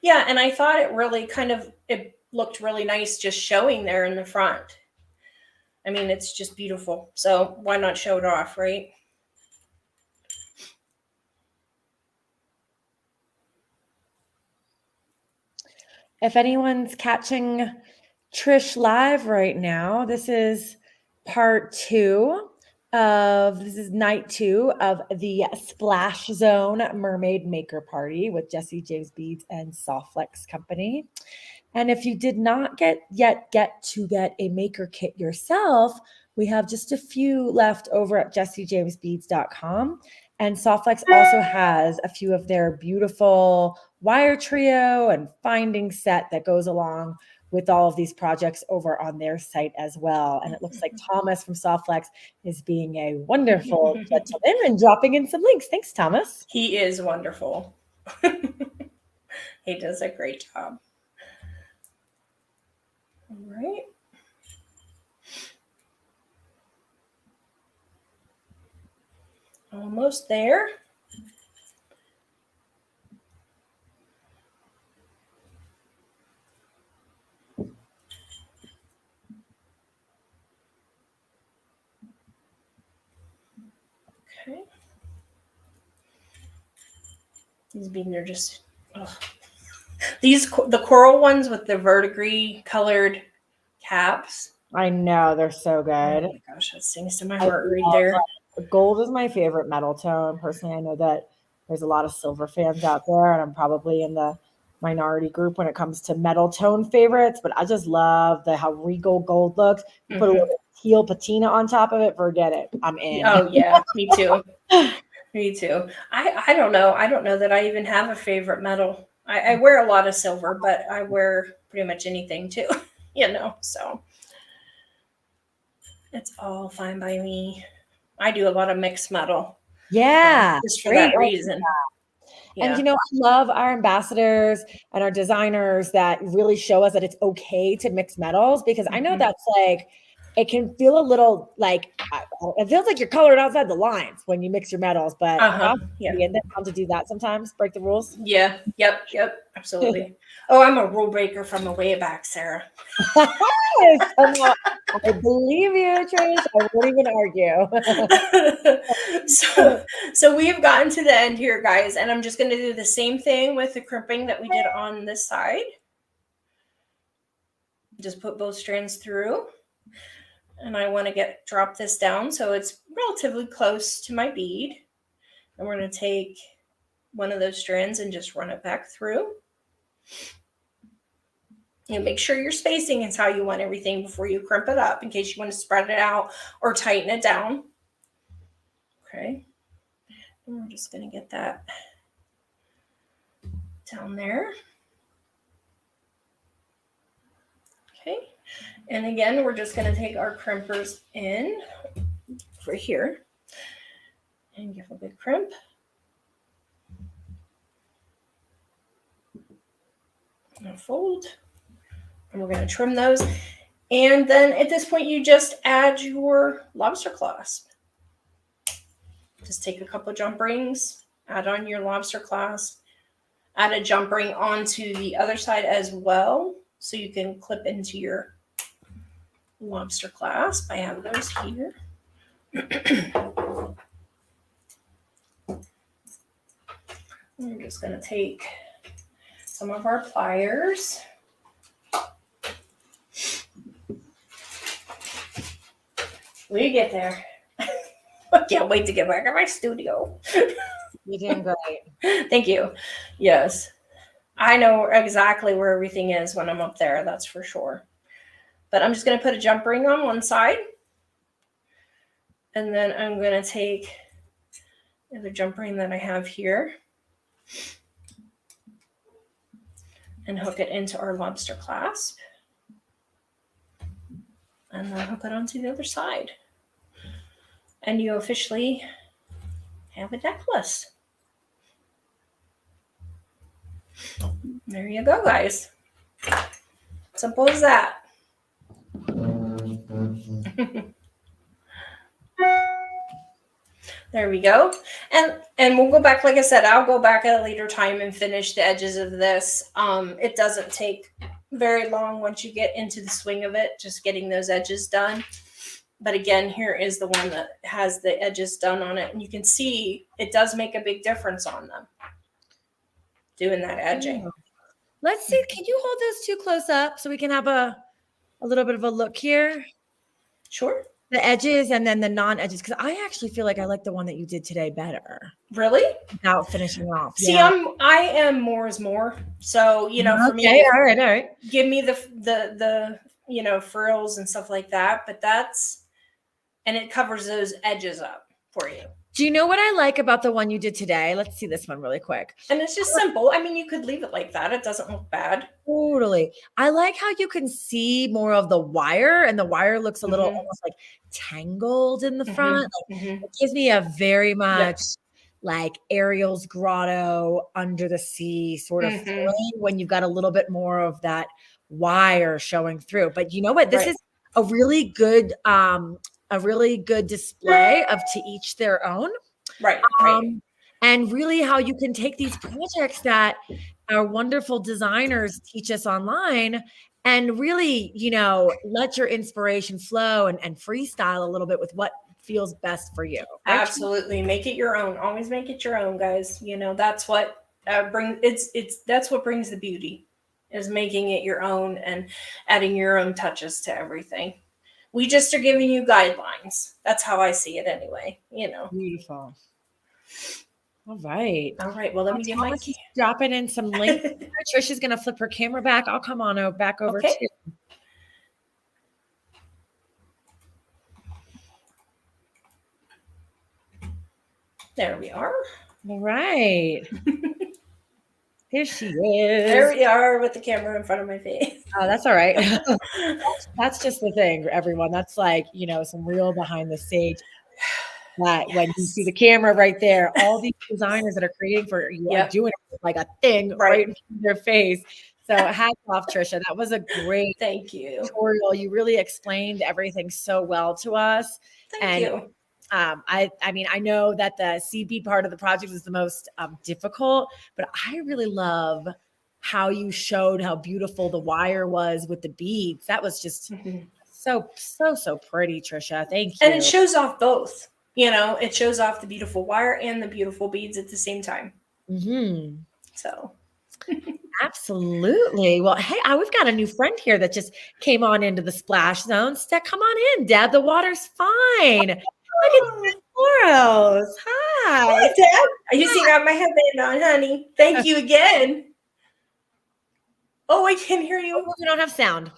Yeah, and I thought it really kind of, it looked really nice just showing there in the front. I mean, it's just beautiful. So why not show it off, right? If anyone's catching Trish live right now, this is night 2 of the Splash Zone Mermaid Maker Party with Jesse James Beads and Softflex Company. And if you did not get a maker kit yourself, we have just a few left over at jessejamesbeads.com. And Softflex also has a few of their beautiful wire trio and finding set that goes along with all of these projects over on their site as well. And it looks like Thomas from Softflex is being a wonderful gentleman and dropping in some links. Thanks, Thomas. He is wonderful. He does a great job. All right. Almost there. Okay. These beads are just, ugh. The coral ones with the verdigris colored caps. I know, they're so good. Oh my gosh, that sings to my heart right there. Gold is my favorite metal tone. Personally, I know that there's a lot of silver fans out there, and I'm probably in the minority group when it comes to metal tone favorites, but I just love how regal gold looks. Put a little teal patina on top of it, forget it. I'm in. Oh yeah, me too. Me too. I don't know. I don't know that I even have a favorite metal. I wear a lot of silver, but I wear pretty much anything too, so it's all fine by me. I do a lot of mixed metal. Yeah. Just for that reason. Yeah. And, I love our ambassadors and our designers that really show us that it's okay to mix metals, because I know that's like, it can feel a little like, it feels like you're colored outside the lines when you mix your metals, but they're bound to do that sometimes, break the rules. Yeah. Yep. Absolutely. Oh, I'm a rule breaker from the way back, Sarah. Yes, I believe you, Trish. I won't even argue. So we have gotten to the end here, guys, and I'm just going to do the same thing with the crimping that we did on this side. Just put both strands through, and I want to drop this down so it's relatively close to my bead. And we're going to take one of those strands and just run it back through. And make sure your spacing is how you want everything before you crimp it up, in case you want to spread it out or tighten it down. Okay. And we're just going to get that down there. Okay. And again, we're just going to take our crimpers in for here and give a good crimp. And fold. And we're going to trim those. And then at this point, you just add your lobster clasp. Just take a couple of jump rings, add on your lobster clasp, add a jump ring onto the other side as well, so you can clip into your lobster clasp. I have those here. We're just going to take some of our pliers. We get there. I can't wait to get back in my studio. You're doing great. Thank you. Yes. I know exactly where everything is when I'm up there, that's for sure. But I'm just going to put a jump ring on one side. And then I'm going to take the other jump ring that I have here and hook it into our lobster clasp. And then hook it onto the other side. And you officially have a necklace. There you go, guys. Simple as that. There we go. And we'll go back, like I said, I'll go back at a later time and finish the edges of this. It doesn't take very long once you get into the swing of it, just getting those edges done. But again, here is the one that has the edges done on it. And you can see it does make a big difference on them. Doing that edging. Let's see. Can you hold those two close up so we can have a little bit of a look here? Sure. The edges and then the non-edges, because I actually feel like I like the one that you did today better. Really? Without finishing off. See, I am more is more. So, you know, for me, all right. Give me the you know, frills and stuff like that. But and it covers those edges up for you. Do you know what I like about the one you did today? Let's see this one really quick. And it's just simple. I mean, you could leave it like that. It doesn't look bad. Totally. I like how you can see more of the wire, and the wire looks a little almost like tangled in the front. Like, it gives me a very much like Ariel's grotto under the sea sort of feeling when you've got a little bit more of that wire showing through. But you know what? This is a really good display of to each their own. Right. And really how you can take these projects that our wonderful designers teach us online and really, you know, let your inspiration flow and freestyle a little bit with what feels best for you. Right? Absolutely. Make it your own. Always make it your own, guys. You know, that's what that's what brings the beauty, is making it your own and adding your own touches to everything. We just are giving you guidelines. That's how I see it anyway, you know. Beautiful. All right. Well, let me get my key. Dropping in some links. Trish is going to flip her camera back. I'll come on back over too. There we are. All right. Here she is. There we are with the camera in front of my face. Oh, that's all right. That's just the thing, everyone. That's like, you know, some real behind the stage. That when you see the camera right there, all these designers that are creating for you are doing it like a thing right in their face. So hats off, Trisha. That was a great tutorial. You really explained everything so well to us. Thank you. I mean, I know that the CB part of the project was the most difficult, but I really love how you showed how beautiful the wire was with the beads. That was just so pretty, Trisha. Thank you. And it shows off both. You know, it shows off the beautiful wire and the beautiful beads at the same time. So. Absolutely. Well, hey, we've got a new friend here that just came on into the splash zone. Come on in, Deb. The water's fine. Look at the corals. Hi, Deb. I just got my headband on, honey. Thank you again. Oh, I can't hear you. We don't have sound.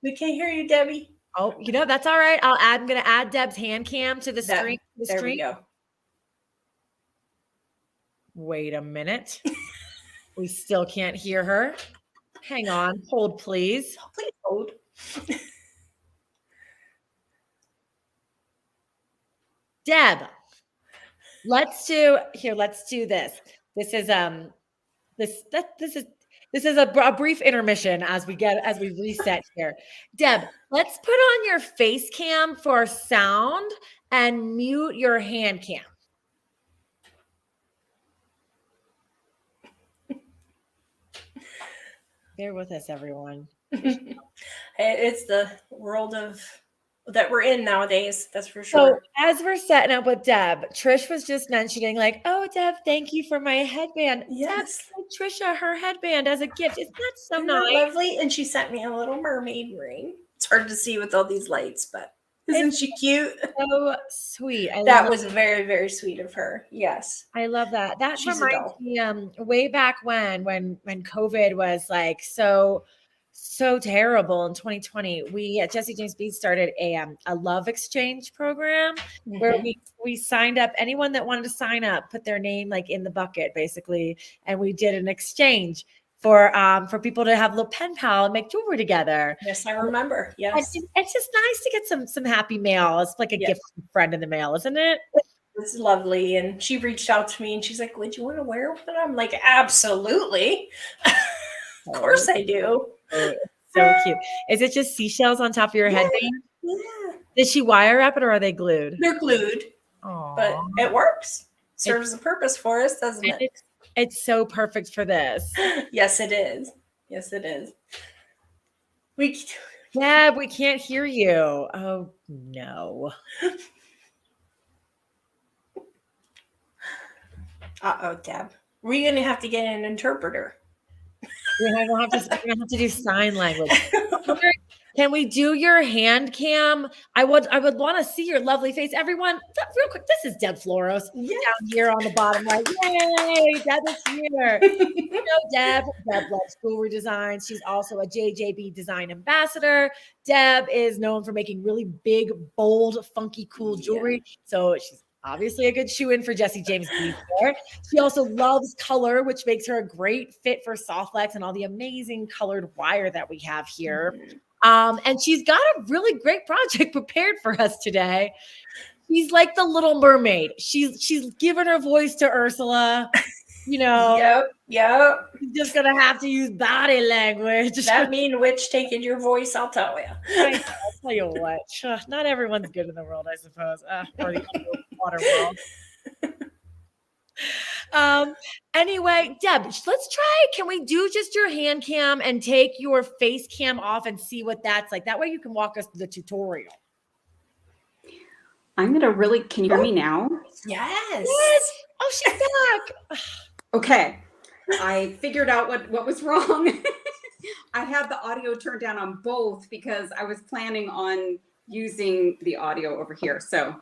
We can't hear you, Debbie. Oh, you know, that's all right. I'm going to add Deb's hand cam to the screen. There we go. Wait a minute. We still can't hear her. Hang on. Hold, please. Please hold. Deb, let's do this. This is a brief intermission as we reset here. Deb, let's put on your face cam for sound and mute your hand cam. Bear with us, everyone. It's the world that we're in nowadays. That's for sure. So as we're setting up with Deb, Trish was just mentioning like, oh, Deb, thank you for my headband. Yes. Deb, Trisha, her headband as a gift. Isn't that so nice? Lovely. And she sent me a little mermaid ring. It's hard to see with all these lights, but isn't she cute? So sweet. That was very, very sweet of her. Yes. I love that. That reminds me way back when COVID was like so terrible in 2020. We at Jesse James Bead started a love exchange program where we signed up anyone that wanted to sign up, put their name like in the bucket basically, and we did an exchange for people to have a little pen pal and make jewelry together. Yes, I remember. Yes, it's just nice to get some happy mail. It's like a gift from a friend in the mail, isn't it? It's lovely. And she reached out to me and she's like, "Would you want to wear one?" I'm like, "Absolutely, of course I do." So cute. Is it just seashells on top of your headband? Yeah. Did she wire wrap it or are they glued? They're glued. Aww. But it works. Serves a purpose for us, doesn't it? It's so perfect for this. Yes, it is. Yes, it is. We Deb, we can't hear you. Oh, no. Uh-oh, Deb. We're gonna have to get an interpreter. We're gonna have to do sign language. Can we do your hand cam? I would want to see your lovely face. Everyone, real quick, this is Deb Floros Yes. down here on the bottom right. Yay, Deb is here. You know Deb loves jewelry design. She's also a JJB design ambassador. Deb is known for making really big, bold, funky, cool jewelry. So she's obviously a good shoe-in for Jesse James Bead there. She also loves color, which makes her a great fit for Softlex and all the amazing colored wire that we have here. And she's got a really great project prepared for us today. She's like the Little Mermaid. She's given her voice to Ursula. You know, Yep. you're just gonna have to use body language. That mean witch taking your voice, I'll tell you. I'll tell you what, not everyone's good in the world, I suppose, or the underwater world. Anyway, Deb, let's try. Can we do just your hand cam and take your face cam off and see what that's like? That way you can walk us through the tutorial. Can you hear me now? Yes. Oh, she's back. Okay. I figured out what was wrong. I had the audio turned down on both because I was planning on using the audio over here. So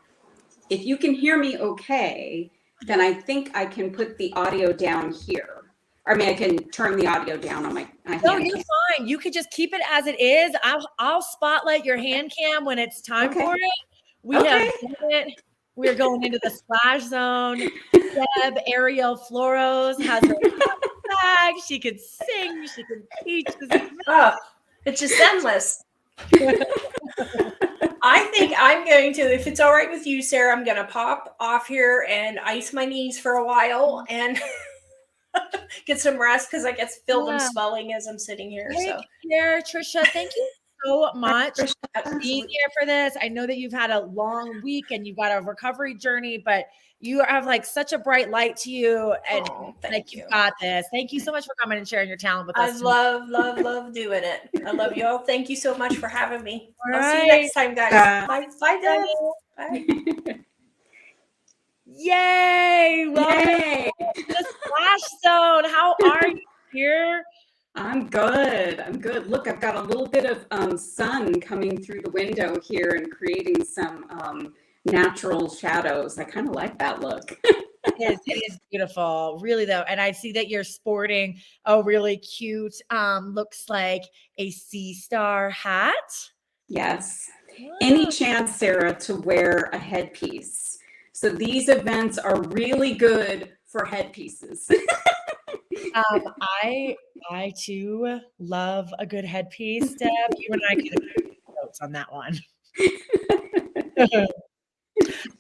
if you can hear me okay, then I think I can put the audio down here. I mean, I can turn the audio down on my No, you're fine. You could just keep it as it is. I'll spotlight your hand cam when it's time for it. We have done it. We're going into the splash zone. Deb Ariel Floros has her bag. She could sing. She could teach. It's just endless. I think I'm going to, if it's all right with you, Sarah, I'm going to pop off here and ice my knees for a while and get some rest because I get feel them swelling as I'm sitting here. Take care, Trisha. Thank you so much for being here for this. I know that you've had a long week and you've got a recovery journey, but you have like such a bright light to you, and you've got this. Thank you so much for coming and sharing your talent with us. I love doing it. I love you all. Thank you so much for having me. I'll see you next time, guys. Bye, Deb. Bye. Yay! Welcome to the splash zone. How are you here? I'm good. Look, I've got a little bit of sun coming through the window here and creating some natural shadows. I kind of like that look. It is beautiful, really though. And I see that you're sporting a really cute, looks like a sea star hat. Yes. Any chance, Sarah, to wear a headpiece? So these events are really good for headpieces. I too love a good headpiece, Deb. You and I could have notes on that one.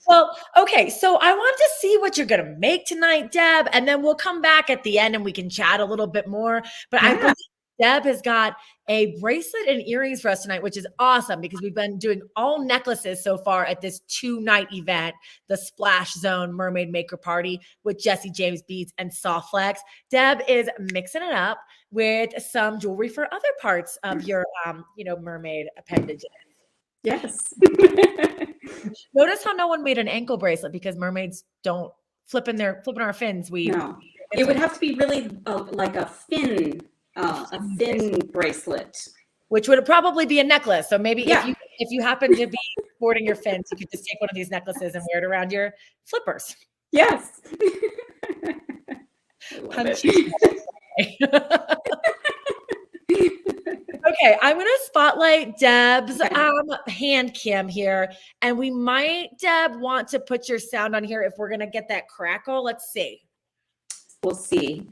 Well, okay, so I want to see what you're going to make tonight, Deb, and then we'll come back at the end and we can chat a little bit more. But I believe Deb has got a bracelet and earrings for us tonight, which is awesome because we've been doing all necklaces so far at this 2-night event, the Splash Zone Mermaid Maker Party with Jesse James Beads and Softlex. Deb is mixing it up with some jewelry for other parts of your, mermaid appendages. Yes. Notice how no one made an ankle bracelet because mermaids don't flipping our fins. No, it would have to be really like a fin bracelet, which would probably be a necklace. So maybe if you happen to be sporting your fins, you could just take one of these necklaces and wear it around your flippers. Yes. Okay, I'm going to spotlight Deb's hand cam here, and we might, Deb, want to put your sound on here if we're going to get that crackle. Let's see. We'll see.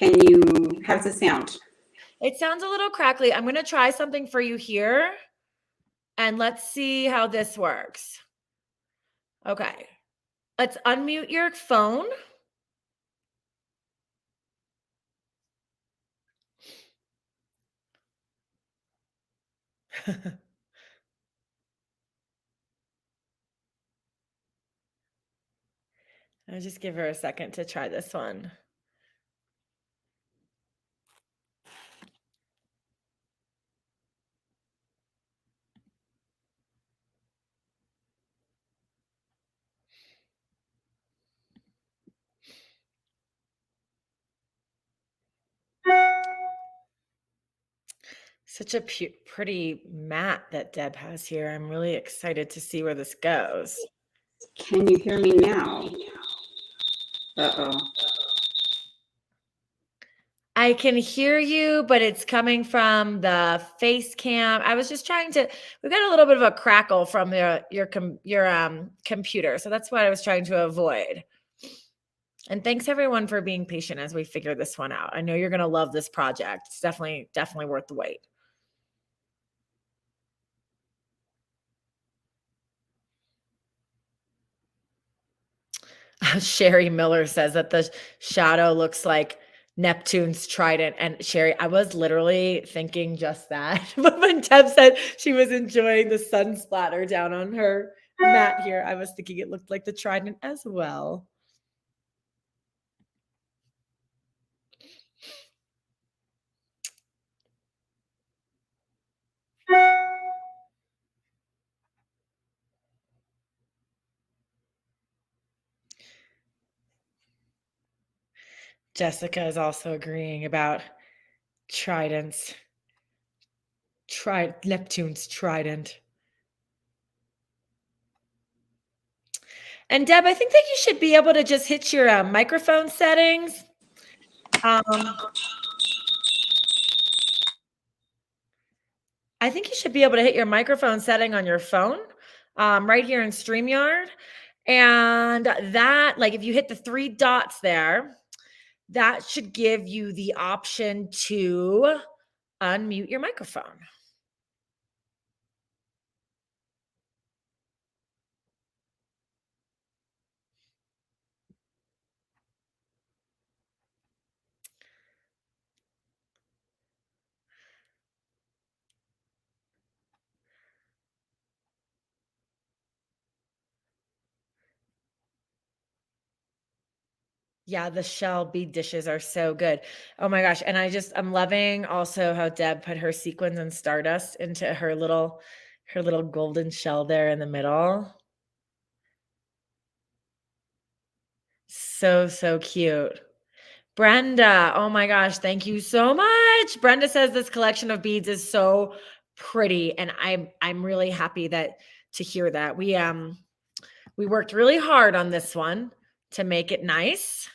How's the sound? It sounds a little crackly. I'm going to try something for you here, and let's see how this works. Okay, let's unmute your phone. I'll just give her a second to try this one. Such a pretty mat that Deb has here. I'm really excited to see where this goes. Can you hear me now? Uh-oh. I can hear you, but it's coming from the face cam. I was just trying to, we got a little bit of a crackle from your computer. So that's what I was trying to avoid. And thanks everyone for being patient as we figure this one out. I know you're going to love this project. It's definitely worth the wait. Sherry Miller says that the shadow looks like Neptune's trident. And Sherry, I was literally thinking just that. But when Deb said she was enjoying the sun splatter down on her mat here, I was thinking it looked like the trident as well. Jessica is also agreeing about tridents. Neptune's trident. And Deb, I think that you should be able to just hit your microphone settings. I think you should be able to hit your microphone setting on your phone right here in StreamYard. And that, like if you hit the 3 dots there, that should give you the option to unmute your microphone. Yeah, the shell bead dishes are so good. Oh my gosh. And I'm loving also how Deb put her sequins and stardust into her little golden shell there in the middle. So, so cute. Brenda, oh my gosh, thank you so much. Brenda says this collection of beads is so pretty, and I'm really happy to hear that. We worked really hard on this one to make it nice.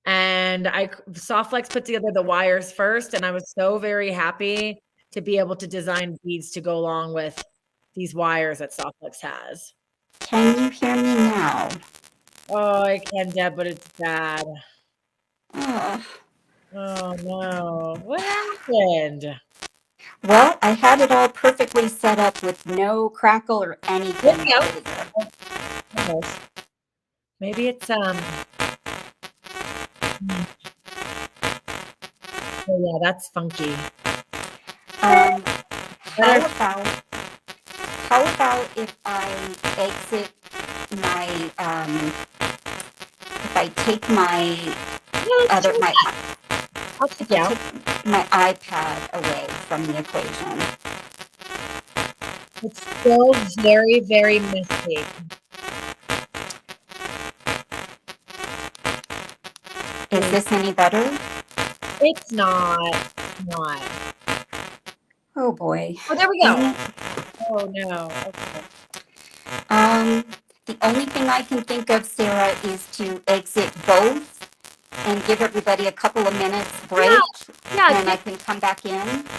And Softflex put together the wires first, and I was so very happy to be able to design beads to go along with these wires that Softflex has. Can you hear me now? Oh, I can, Deb, but it's bad. Oh, Oh no, what happened? well, I had it all perfectly set up with no crackle or anything. There we go. Almost. Maybe it's oh yeah, that's funky. How about if I exit my if I take my other I'll take you out. my iPad away from the equation. It's still very, very messy. Is this any better? It's not. Not. Oh boy. Oh, there we go. Oh no. Okay. The only thing I can think of, Sarah, is to exit both and give everybody a couple of minutes break. Yeah. And I can come back in.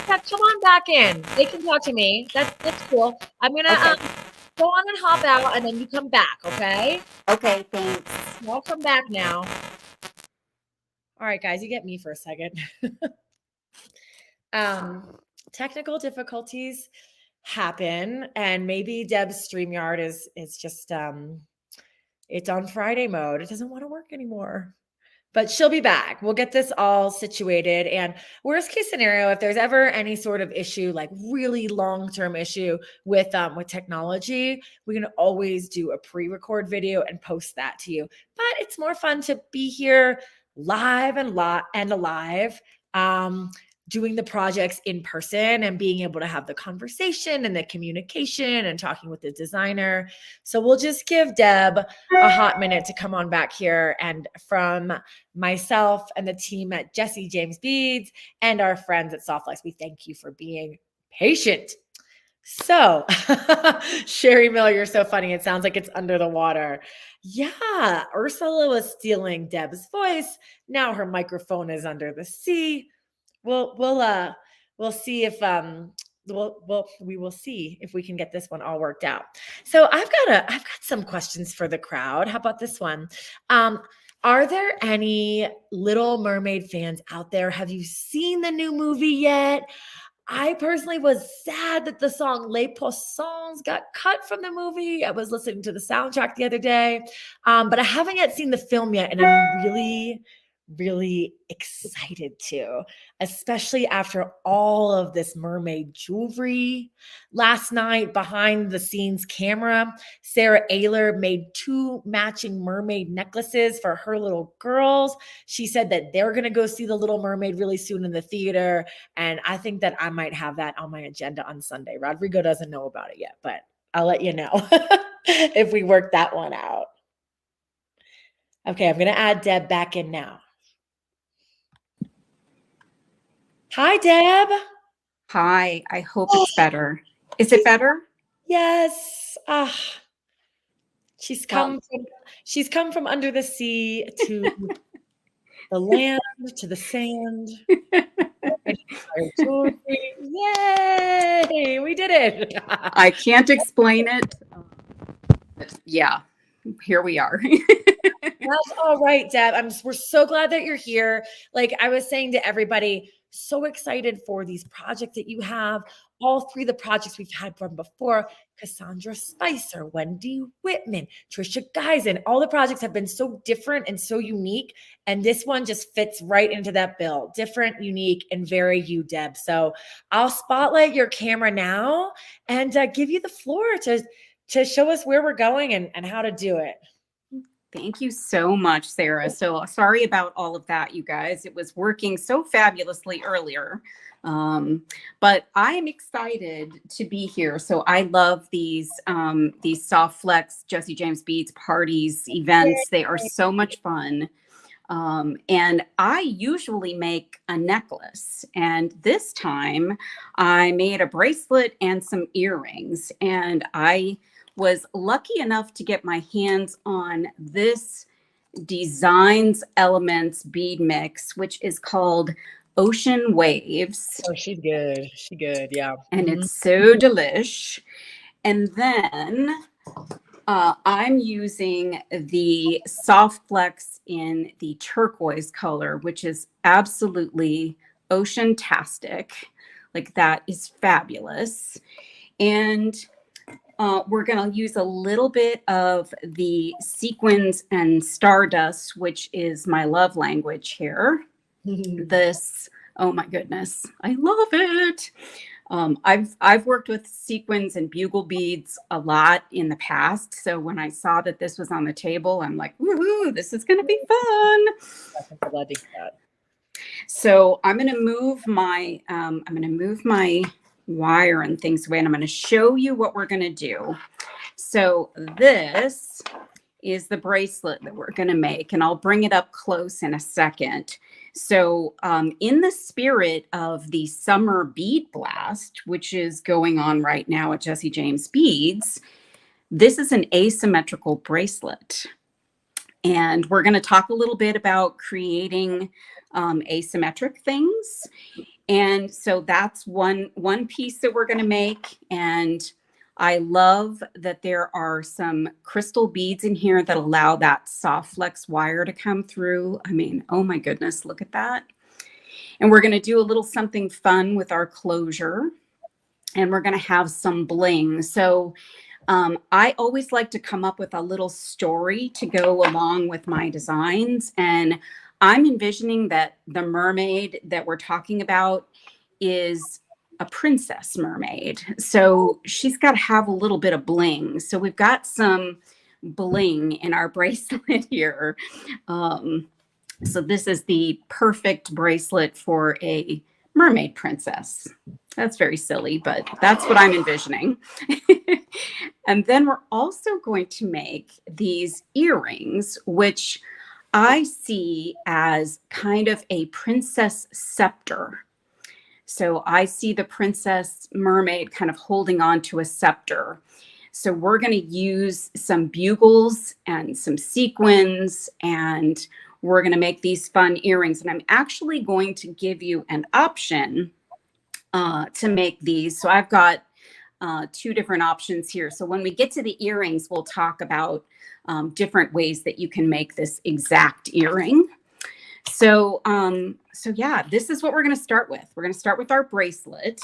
Yeah, come on back in. They can talk to me. That's cool. I'm gonna go on and hop out, and then you come back. Okay. Okay. Thanks. I'll come back now. All right, guys, you get me for a second. Technical difficulties happen, and maybe Deb's StreamYard is just it's on Friday mode. It doesn't want to work anymore. But she'll be back. We'll get this all situated. And worst case scenario, if there's ever any sort of issue, like really long-term issue with technology, we can always do a pre-record video and post that to you. But it's more fun to be here live and alive. doing the projects in person and being able to have the conversation and the communication and talking with the designer. So we'll just give Deb a hot minute to come on back here. And from myself and the team at Jesse James Beads and our friends at Softflex, we thank you for being patient. So, Sherry Miller, you're so funny. It sounds like it's under the water. Yeah, Ursula was stealing Deb's voice. Now her microphone is under the sea. We'll see if we will see if we can get this one all worked out. So I've got some questions for the crowd. How about this one? Are there any Little Mermaid fans out there? Have you seen the new movie yet? I personally was sad that the song Les Poissons got cut from the movie. I was listening to the soundtrack the other day, but I haven't yet seen the film yet, and I'm really, really excited to, especially after all of this mermaid jewelry. Last night, behind the scenes camera, Sarah Ayler made 2 matching mermaid necklaces for her little girls. She said that they're going to go see The Little Mermaid really soon in the theater. And I think that I might have that on my agenda on Sunday. Rodrigo doesn't know about it yet, but I'll let you know if we work that one out. Okay, I'm going to add Deb back in now. Hi, Deb. Hi, I hope it's better. Is it better? Yes. She's come from under the sea to the land, to the sand. Yay! We did it. I can't explain it. But yeah, here we are. That's all right, Deb. We're so glad that you're here. Like I was saying to everybody, so excited for these projects that you have. All 3 of the projects we've had from before, Cassandra Spicer, Wendy Whitman, Trisha Geisen, all the projects have been so different and so unique. And this one just fits right into that bill. Different, unique, and very you, Deb. So I'll spotlight your camera now and give you the floor to show us where we're going and how to do it. Thank you so much, Sarah. So sorry about all of that, you guys. It was working so fabulously earlier. But I am excited to be here. So I love these soft flex Jesse James Beads parties, events. They are so much fun. And I usually make a necklace. And this time I made a bracelet and some earrings. And I was lucky enough to get my hands on this Designs Elements bead mix, which is called Ocean Waves. Oh, she's good. She's good. Yeah. And it's so delish. And then I'm using the Soft Flex in the turquoise color, which is absolutely ocean-tastic. Like that is fabulous. And we're going to use a little bit of the sequins and stardust, which is my love language here. This, oh my goodness, I love it. I've worked with sequins and bugle beads a lot in the past. So when I saw that this was on the table, I'm like, woohoo, this is going to be fun. I'm glad to hear that. So I'm going to move my wire and things away, and I'm going to show you what we're going to do. So this is the bracelet that we're going to make, and I'll bring it up close in a second. So in the spirit of the summer bead blast, which is going on right now at Jesse James Beads, this is an asymmetrical bracelet. And we're going to talk a little bit about creating asymmetric things. And so that's one piece that we're going to make. And I love that there are some crystal beads in here that allow that soft flex wire to come through. I mean, oh my goodness, look at that. And we're going to do a little something fun with our closure. And we're going to have some bling. So I always like to come up with a little story to go along with my designs. And I'm envisioning that the mermaid that we're talking about is a princess mermaid. So she's got to have a little bit of bling. So we've got some bling in our bracelet here. So this is the perfect bracelet for a mermaid princess. That's very silly, but that's what I'm envisioning. And then we're also going to make these earrings, which I see as kind of a princess scepter. So I see the princess mermaid kind of holding on to a scepter. So we're going to use some bugles and some sequins, and we're going to make these fun earrings. And I'm actually going to give you an option to make these. So I've got 2 different options here. So when we get to the earrings, we'll talk about different ways that you can make this exact earring. So, so yeah, this is what we're going to start with. We're going to start with our bracelet.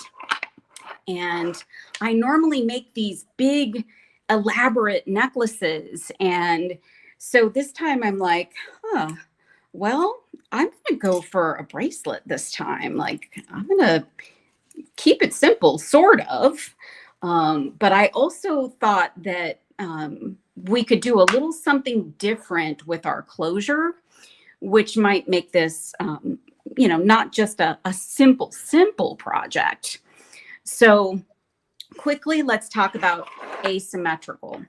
And I normally make these big, elaborate necklaces. And so this time I'm like, well, I'm going to go for a bracelet this time. Like, I'm going to keep it simple, sort of. But I also thought that we could do a little something different with our closure, which might make this, you know, not just a simple project. So quickly, let's talk about asymmetrical.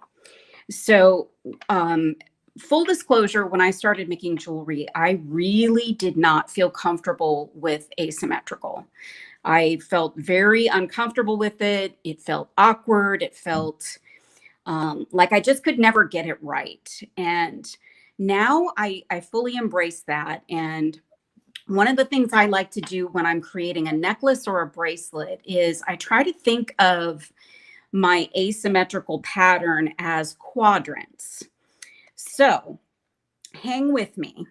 So full disclosure, when I started making jewelry, I really did not feel comfortable with asymmetrical. I felt very uncomfortable with it. It felt awkward. It felt like I just could never get it right. And now I fully embrace that. And one of the things I like to do when I'm creating a necklace or a bracelet is I try to think of my asymmetrical pattern as quadrants. So hang with me.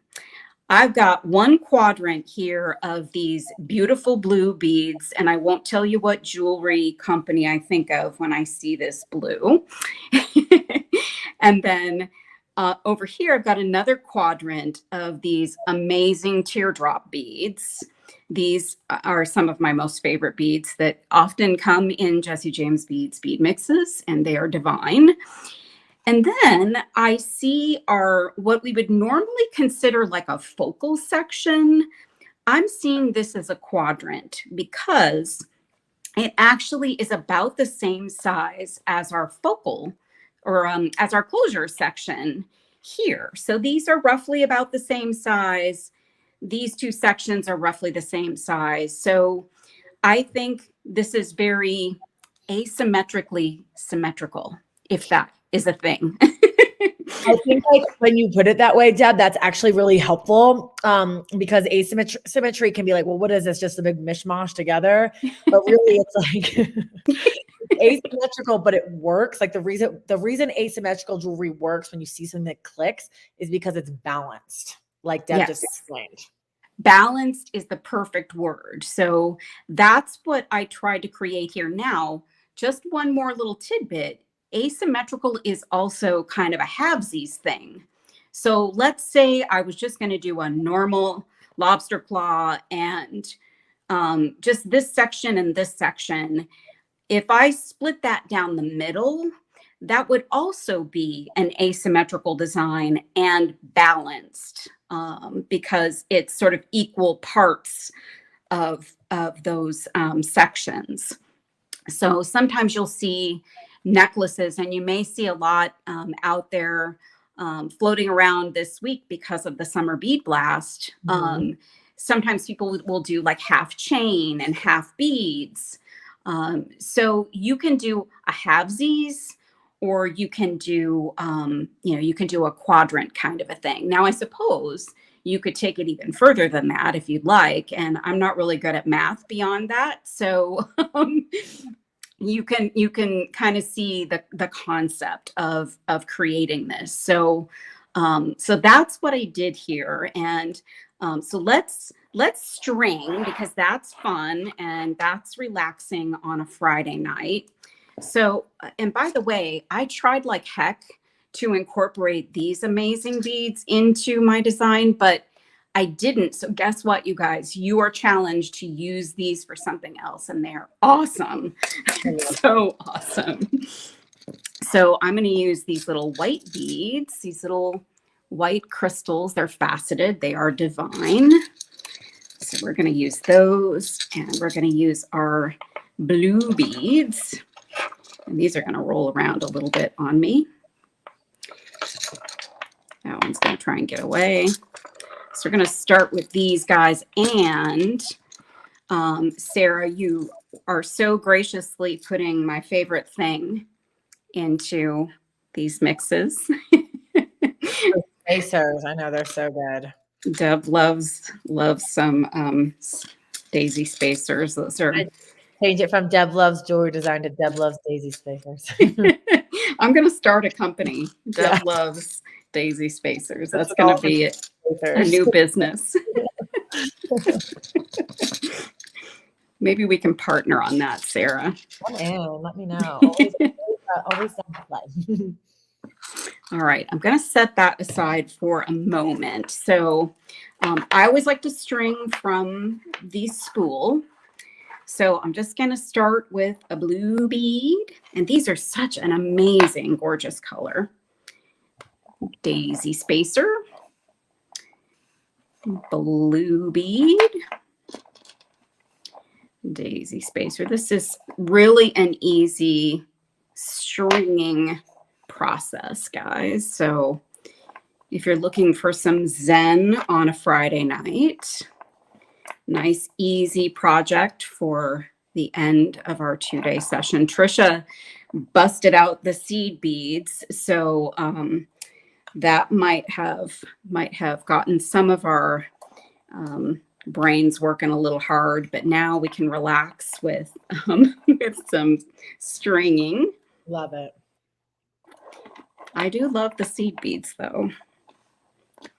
I've got one quadrant here of these beautiful blue beads, and I won't tell you what jewelry company I think of when I see this blue. And then over here, I've got another quadrant of these amazing teardrop beads. These are some of my most favorite beads that often come in Jessie James Beads bead mixes, and they are divine. And then I see what we would normally consider like a focal section. I'm seeing this as a quadrant because it actually is about the same size as our focal or as our closure section here. So these are roughly about the same size. These 2 sections are roughly the same size. So I think this is very asymmetrically symmetrical, if that is a thing. I think like when you put it that way, Deb, that's actually really helpful because symmetry can be like, well, what is this? Just a big mishmash together. But really it's like asymmetrical, but it works. Like the reason asymmetrical jewelry works when you see something that clicks is because it's balanced, like Deb just explained. Balanced is the perfect word. So that's what I tried to create here. Now, just one more little tidbit. Asymmetrical is also kind of a halvesies thing. So let's say I was just going to do a normal lobster claw and just this section and this section. If I split that down the middle, that would also be an asymmetrical design and balanced because it's sort of equal parts of those sections. So sometimes you'll see necklaces, and you may see a lot out there floating around this week because of the summer bead blast. Sometimes people will do like half chain and half beads. So you can do a halvesies, or you can do, you can do a quadrant kind of a thing. Now, I suppose you could take it even further than that if you'd like. And I'm not really good at math beyond that. So you can kind of see the concept of creating this. So so that's what I did here. And so let's string, because that's fun and that's relaxing on a Friday night. So, and by the way, I tried like heck to incorporate these amazing beads into my design, but I didn't. So guess what, you guys? You are challenged to use these for something else, and they're awesome. So awesome. So I'm going to use these little white beads, these little white crystals. They're faceted. They are divine. So So we're going to use those, and we're going to use our blue beads. And these are going to roll around a little bit on me. That one's going to try and get away. So we're going to start with these guys. And Sarah, you are so graciously putting my favorite thing into these mixes. Spacers. I know they're so good. Deb loves some daisy spacers. Those are. Change it from Deb Loves Jewelry Design to Deb Loves Daisy Spacers. I'm going to start a company. Deb Loves Daisy Spacers. That's going to be a new business. Maybe we can partner on that, Sarah. Come in. Let me know. Always down to play. All right. I'm going to set that aside for a moment. So I always like to string from the spool. So I'm just going to start with a blue bead. And these are such an amazing, gorgeous color. Daisy spacer. Blue bead. Daisy spacer. This is really an easy stringing process, guys. So if you're looking for some zen on a Friday night, nice, easy project for the end of our 2-day session. Trisha busted out the seed beads, so that might have gotten some of our brains working a little hard. But now we can relax with some stringing. Love it. I do love the seed beads, though.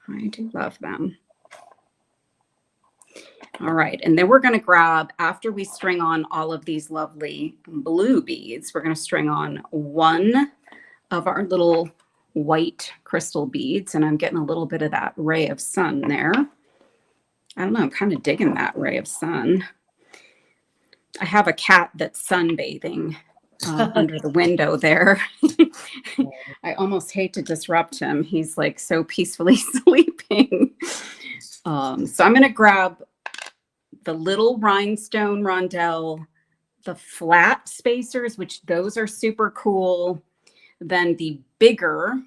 I do love them. All right, and then we're going to grab, after we string on all of these lovely blue beads, we're going to string on one of our little white crystal beads, and I'm getting a little bit of that ray of sun there. I don't know, I'm kind of digging that ray of sun. I have a cat that's sunbathing under the window there. I almost hate to disrupt him. He's like so peacefully sleeping. So I'm going to grab the little rhinestone rondelle, the flat spacers, which those are super cool. Then the bigger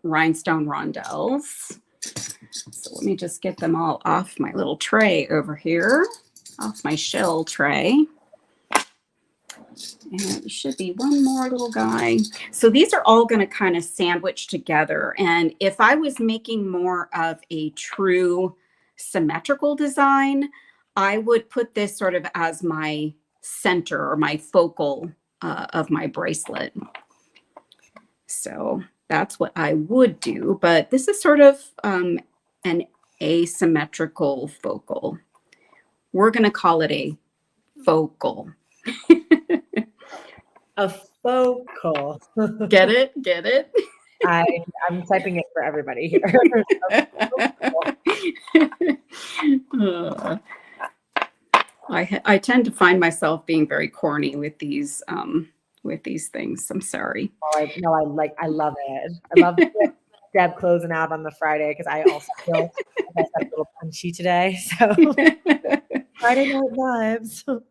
rhinestone rondelles. So let me just get them all off my little tray over here, off my shell tray. And there should be one more little guy. So these are all going to kind of sandwich together. And if I was making more of a true symmetrical design, I would put this sort of as my center or my focal of my bracelet. So that's what I would do. But this is sort of an asymmetrical focal. We're going to call it a focal. A focal. Get it? Get it? I'm typing it for everybody here. I tend to find myself being very corny with these things. I'm sorry. I love it. I love Deb closing out on the Friday because I also feel like I got a little punchy today. So Friday night vibes.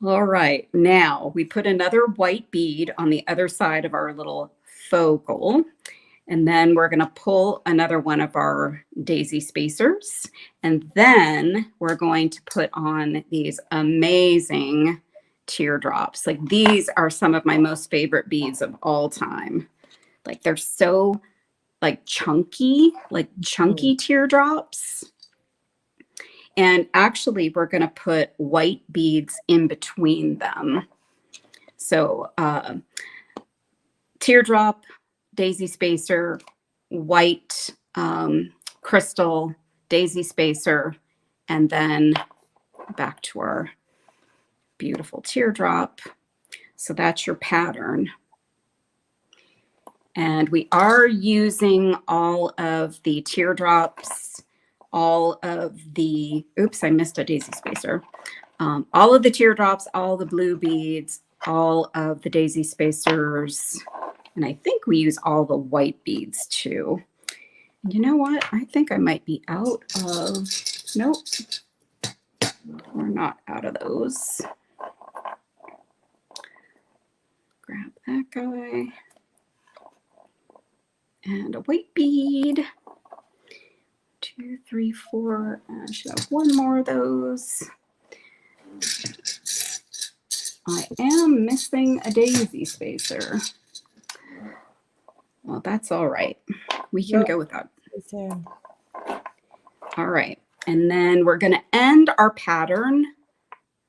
All right. Now we put another white bead on the other side of our little focal. And then we're going to pull another one of our daisy spacers. And then we're going to put on these amazing teardrops. Like these are some of my most favorite beads of all time. Like they're so like chunky teardrops. And actually we're going to put white beads in between them. So teardrop, daisy spacer, white crystal, daisy spacer, and then back to our beautiful teardrop. So that's your pattern. And we are using all of the teardrops, all of the, oops, I missed a daisy spacer. All of the teardrops, all the blue beads, all of the daisy spacers, and I think we use all the white beads too. You know what? I think I might be out of, nope, we're not out of those. Grab that guy. And a white bead. 2, 3, 4. I should have one more of those. I am missing a daisy spacer. Well, that's all right. We can go without. All right. And then we're going to end our pattern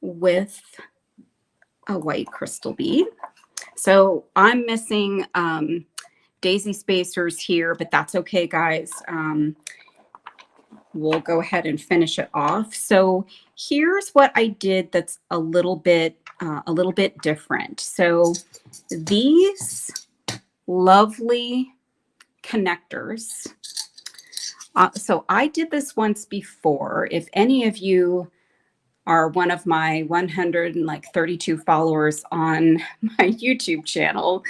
with a white crystal bead. So I'm missing daisy spacers here, but that's okay, guys. We'll go ahead and finish it off. So here's what I did that's a little bit different. So these lovely connectors. So I did this once before. If any of you are one of my 132 followers on my YouTube channel,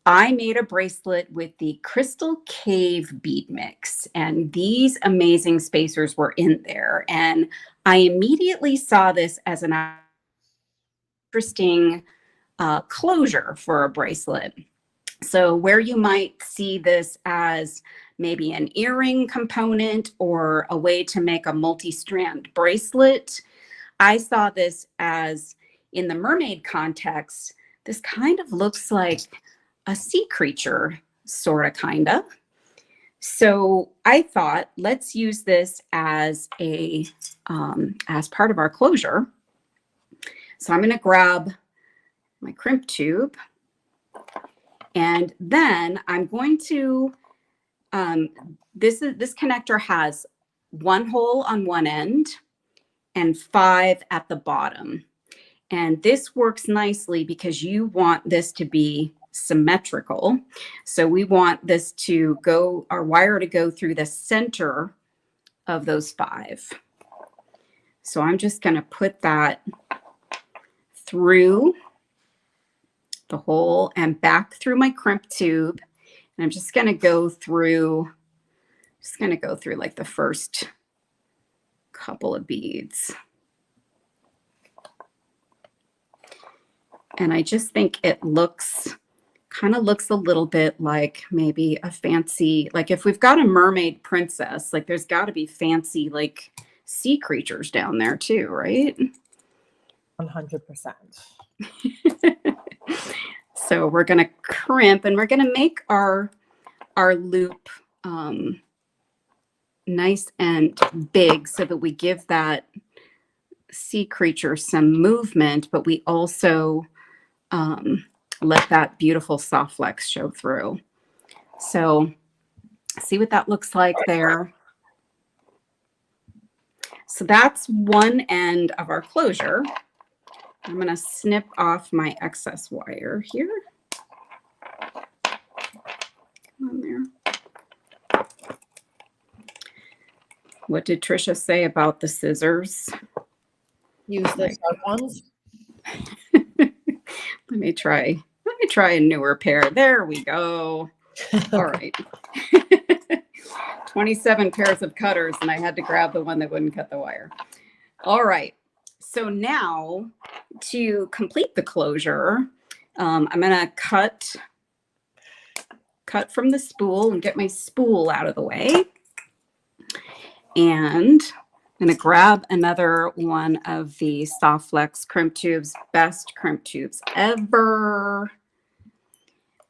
I made a bracelet with the Crystal Cave bead mix, and these amazing spacers were in there. And I immediately saw this as an interesting closure for a bracelet. So where you might see this as maybe an earring component or a way to make a multi-strand bracelet, I saw this as, in the mermaid context, this kind of looks like a sea creature, sort of, kind of. So I thought, let's use this as a as part of our closure. So I'm going to grab my crimp tube, and then I'm going to this connector has 1 hole on one end and 5 at the bottom. And this works nicely because you want this to be symmetrical. So we want this to go, our wire to go through the center of those 5. So I'm just going to put that through the hole and back through my crimp tube. And I'm just going to go through, like the first couple of beads. And I just think it kind of looks a little bit like maybe a fancy, like if we've got a mermaid princess, like there's got to be fancy like sea creatures down there too, right? 100%. So we're going to crimp and we're going to make our loop nice and big so that we give that sea creature some movement, but we also let that beautiful soft flex show through. So see what that looks like there. So that's one end of our closure. I'm going to snip off my excess wire here. Come on there. What did Trisha say about the scissors? Use the sharp ones. Let me try a newer pair. There we go. All right. 27 pairs of cutters, and I had to grab the one that wouldn't cut the wire. All right. So now to complete the closure, I'm going to cut from the spool and get my spool out of the way. And I'm going to grab another one of the Soft Flex crimp tubes, best crimp tubes ever.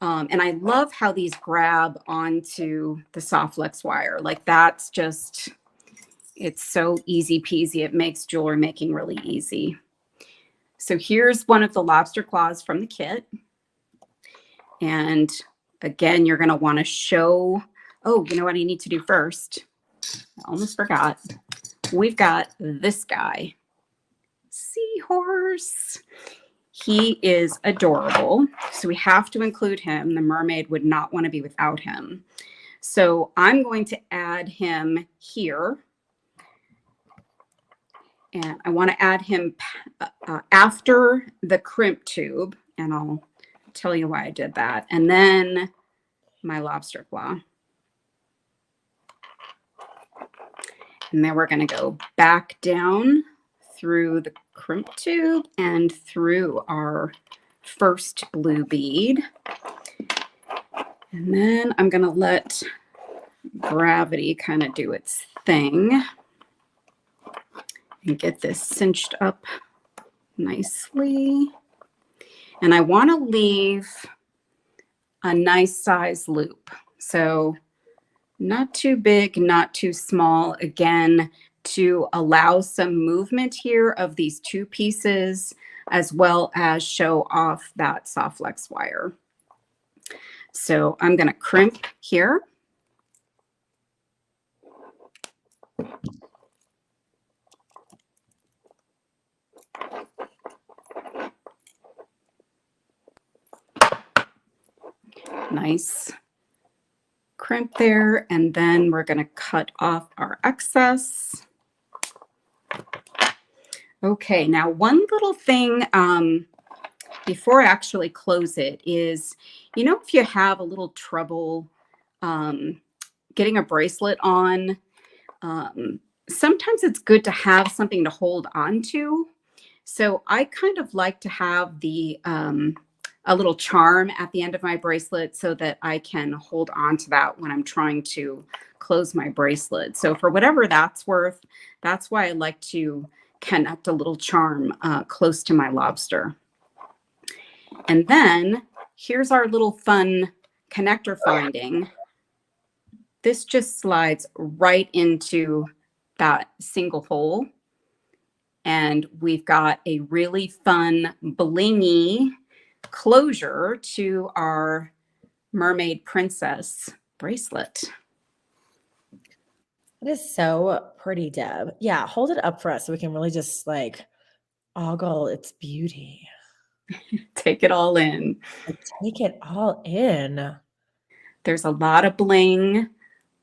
And I love how these grab onto the Soft Flex wire. Like that's just, it's so easy peasy. It makes jewelry making really easy. So here's one of the lobster claws from the kit. And again, you're going to want to show, oh, you know what I need to do first? I almost forgot. We've got this guy, Seahorse. He is adorable. So we have to include him. The mermaid would not want to be without him. So I'm going to add him here. And I want to add him after the crimp tube. And I'll tell you why I did that. And then my lobster claw. And then we're going to go back down through the crimp tube and through our first blue bead. And then I'm going to let gravity kind of do its thing and get this cinched up nicely. And I want to leave a nice size loop. So not too big, not too small. Again, to allow some movement here of these two pieces, as well as show off that soft flex wire. So I'm going to crimp here. Nice crimp there, and then we're going to cut off our excess. Okay, now one little thing before I actually close it is, you know, if you have a little trouble getting a bracelet on, sometimes it's good to have something to hold on to. So I kind of like to have the a little charm at the end of my bracelet so that I can hold on to that when I'm trying to close my bracelet. So for whatever that's worth, that's why I like to connect a little charm close to my lobster. And then here's our little fun connector finding. This just slides right into that single hole. And we've got a really fun blingy closure to our Mermaid Princess bracelet. It is so pretty, Deb. Yeah, hold it up for us so we can really just like ogle its beauty. Take it all in. Take it all in. There's a lot of bling,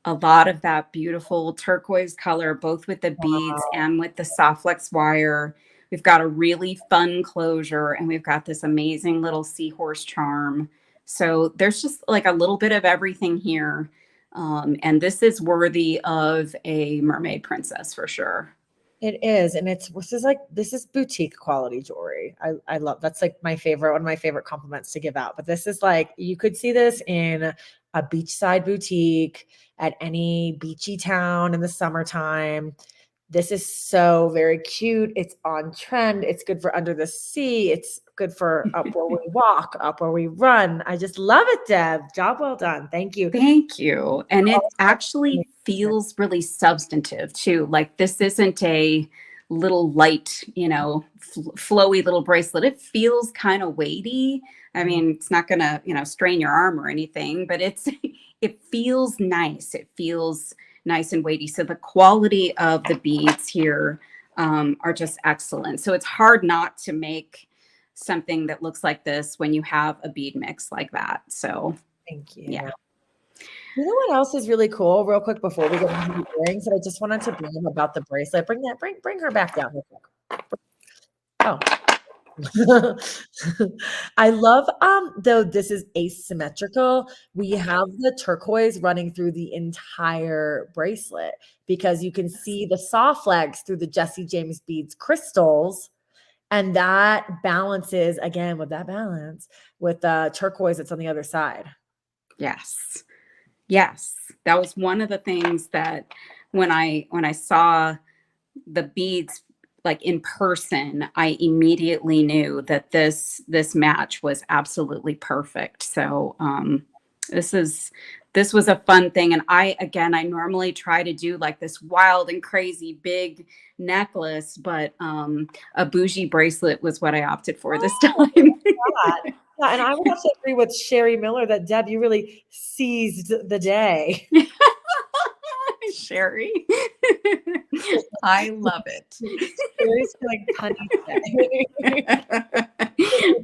a lot of that beautiful turquoise color, both with the beads and with the soft flex wire. We've got a really fun closure, and we've got this amazing little seahorse charm. So there's just like a little bit of everything here. And this is worthy of a mermaid princess for sure. It is. And this is boutique quality jewelry. I love, that's like one of my favorite compliments to give out. But this is like, you could see this in a beachside boutique at any beachy town in the summertime. This is so very cute. It's on trend. It's good for under the sea. It's good for up where we walk, up where we run. I just love it, Deb. Job well done. Thank you. Thank you. And it actually feels really substantive too. Like this isn't a little light, you know, flowy little bracelet. It feels kind of weighty. I mean, it's not going to, you know, strain your arm or anything, but it feels nice. It feels nice and weighty. So the quality of the beads here are just excellent. So it's hard not to make something that looks like this when you have a bead mix like that. So thank you. Yeah. You know what else is really cool? Real quick before we get into the earrings, that I just wanted to bring about the bracelet. Bring her back down real quick. Oh. I love though this is asymmetrical. We have the turquoise running through the entire bracelet because you can see the soft flex through the Jesse James beads crystals, and that balances again with the turquoise that's on the other side. Yes. Yes. That was one of the things that when I saw the beads like in person, I immediately knew that this match was absolutely perfect. So this was a fun thing. And I normally try to do like this wild and crazy big necklace, but a bougie bracelet was what I opted for this time. Yeah, and I would have to agree with Sherry Miller that Deb, you really seized the day. Sherry, I love it. Sherry's like punny.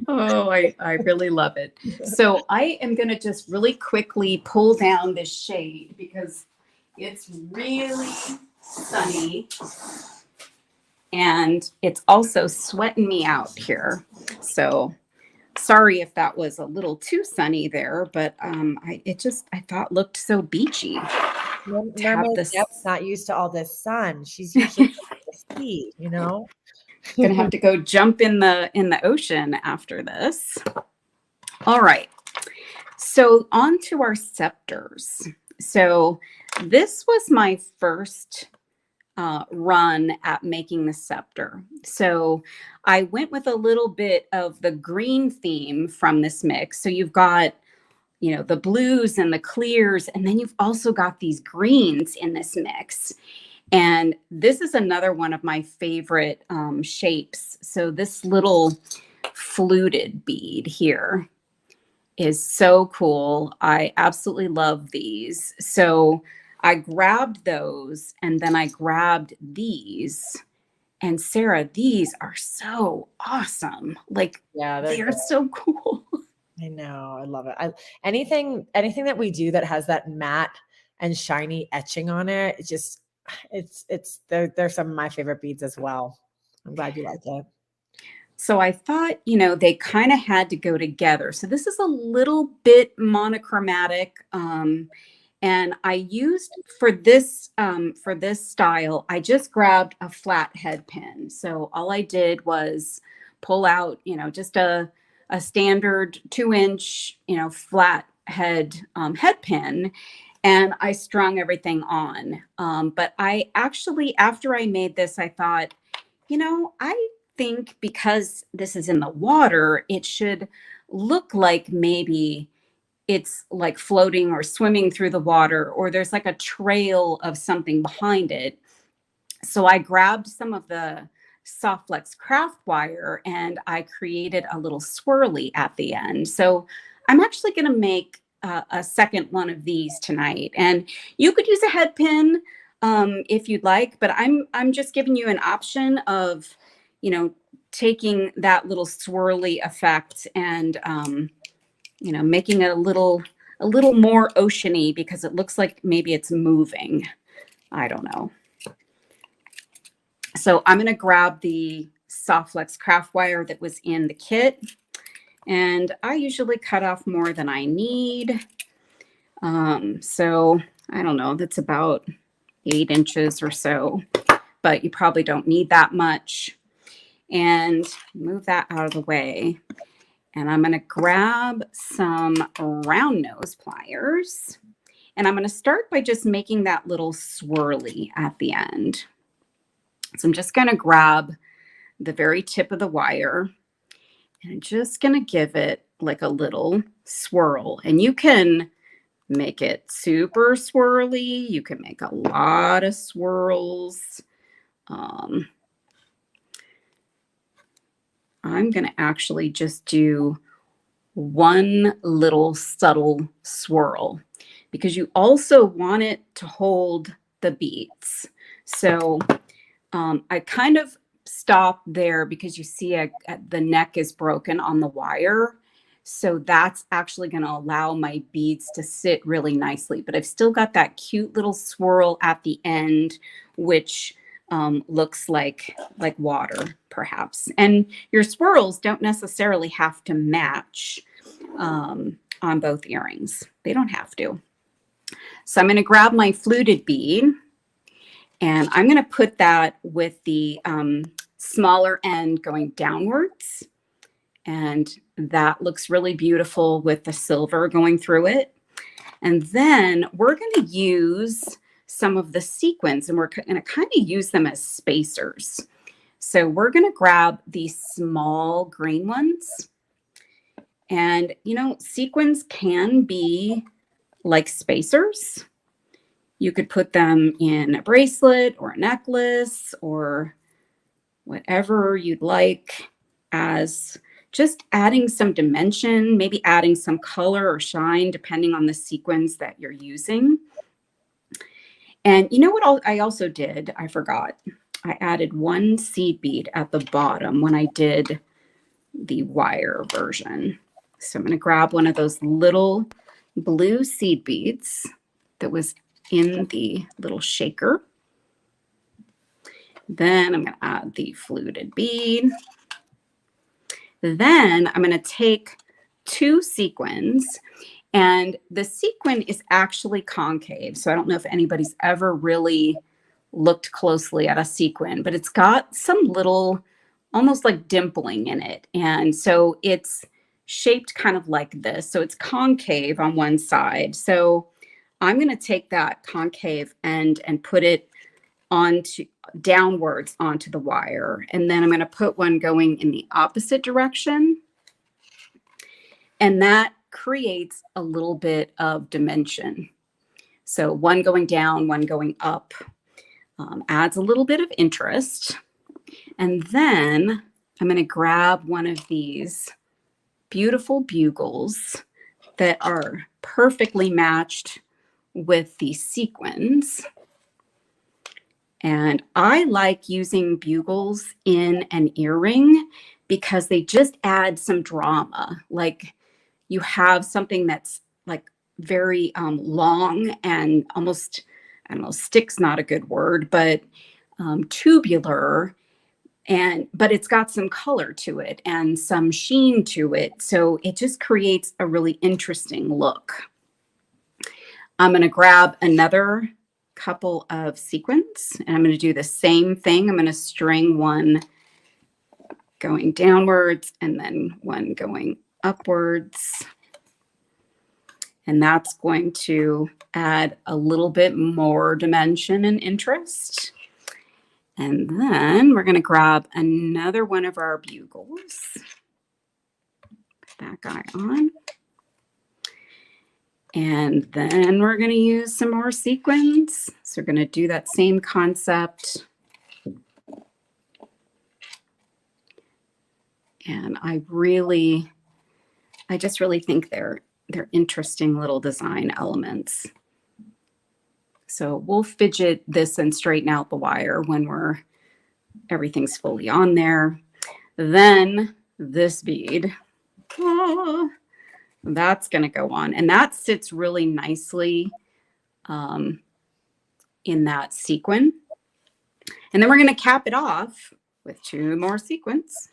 Oh, I really love it. So I am going to just really quickly pull down this shade because it's really sunny and it's also sweating me out here. So sorry if that was a little too sunny there, but I thought looked so beachy. Mermaid's this. yep, not used to all this sun. She's usually the sea, you know? Gonna have to go jump in the ocean after this. All right. So on to our scepters. So this was my first run at making the scepter. So I went with a little bit of the green theme from this mix. So you've got, you know, the blues and the clears, and then you've also got these greens in this mix. And this is another one of my favorite shapes. So this little fluted bead here is so cool. I absolutely love these. So I grabbed those and then I grabbed these. And Sarah, these are so awesome. Like, Yeah, they are so cool. I know. I love it. Anything that we do that has that matte and shiny etching on it, they're some of my favorite beads as well. I'm glad you like it. So I thought, you know, they kind of had to go together. So this is a little bit monochromatic. And I used for this style, I just grabbed a flat head pin. So all I did was pull out, you know, just a standard 2-inch, you know, flat head head pin, and I strung everything on. But I actually, after I made this, I thought, you know, I think because this is in the water, it should look like maybe it's like floating or swimming through the water, or there's like a trail of something behind it. So I grabbed some of the soft flex craft wire and I created a little swirly at the end. So I'm actually going to make a second one of these tonight, and you could use a head pin if you'd like, but I'm just giving you an option of, you know, taking that little swirly effect and you know, making it a little more oceany because it looks like maybe it's moving. I don't know. So I'm going to grab the soft flex craft wire that was in the kit, and I usually cut off more than I need. So I don't know, that's about 8 inches or so, but you probably don't need that much. And move that out of the way. And I'm going to grab some round nose pliers, and I'm going to start by just making that little swirly at the end. So I'm just going to grab the very tip of the wire and I'm just going to give it like a little swirl. And you can make it super swirly. You can make a lot of swirls. I'm going to actually just do one little subtle swirl because you also want it to hold the beads. So I kind of stop there because you see the neck is broken on the wire. So that's actually going to allow my beads to sit really nicely. But I've still got that cute little swirl at the end, which looks like water, perhaps. And your swirls don't necessarily have to match on both earrings. They don't have to. So I'm going to grab my fluted bead and I'm going to put that with the smaller end going downwards. And that looks really beautiful with the silver going through it. And then we're going to use some of the sequins, and we're going to kind of use them as spacers. So we're going to grab these small green ones. And, you know, sequins can be like spacers. You could put them in a bracelet or a necklace or whatever you'd like, as just adding some dimension, maybe adding some color or shine, depending on the sequins that you're using. And you know what I also did? I forgot. I added one seed bead at the bottom when I did the wire version. So I'm going to grab one of those little blue seed beads that was in the little shaker. Then I'm going to add the fluted bead. Then I'm going to take two sequins And the sequin is actually concave. So I don't know if anybody's ever really looked closely at a sequin, but it's got some little, almost like dimpling in it. And so it's shaped kind of like this. So it's concave on one side. So I'm going to take that concave end and put it onto downwards onto the wire. And then I'm going to put one going in the opposite direction. And that creates a little bit of dimension. So one going down, one going up, adds a little bit of interest. And then I'm going to grab one of these beautiful bugles that are perfectly matched with the sequins. And I like using bugles in an earring because they just add some drama. Like you have something that's like very long and almost, I don't know, stick's not a good word, but tubular. But it's got some color to it and some sheen to it. So it just creates a really interesting look. I'm going to grab another couple of sequins and I'm going to do the same thing. I'm going to string one going downwards and then one going upwards. And that's going to add a little bit more dimension and interest. And then we're going to grab another one of our bugles. Put that guy on. And then we're going to use some more sequins. So we're going to do that same concept. And I just really think they're interesting little design elements. So we'll fidget this and straighten out the wire when everything's fully on there. Then this bead, that's going to go on. And that sits really nicely in that sequin. And then we're going to cap it off with two more sequins.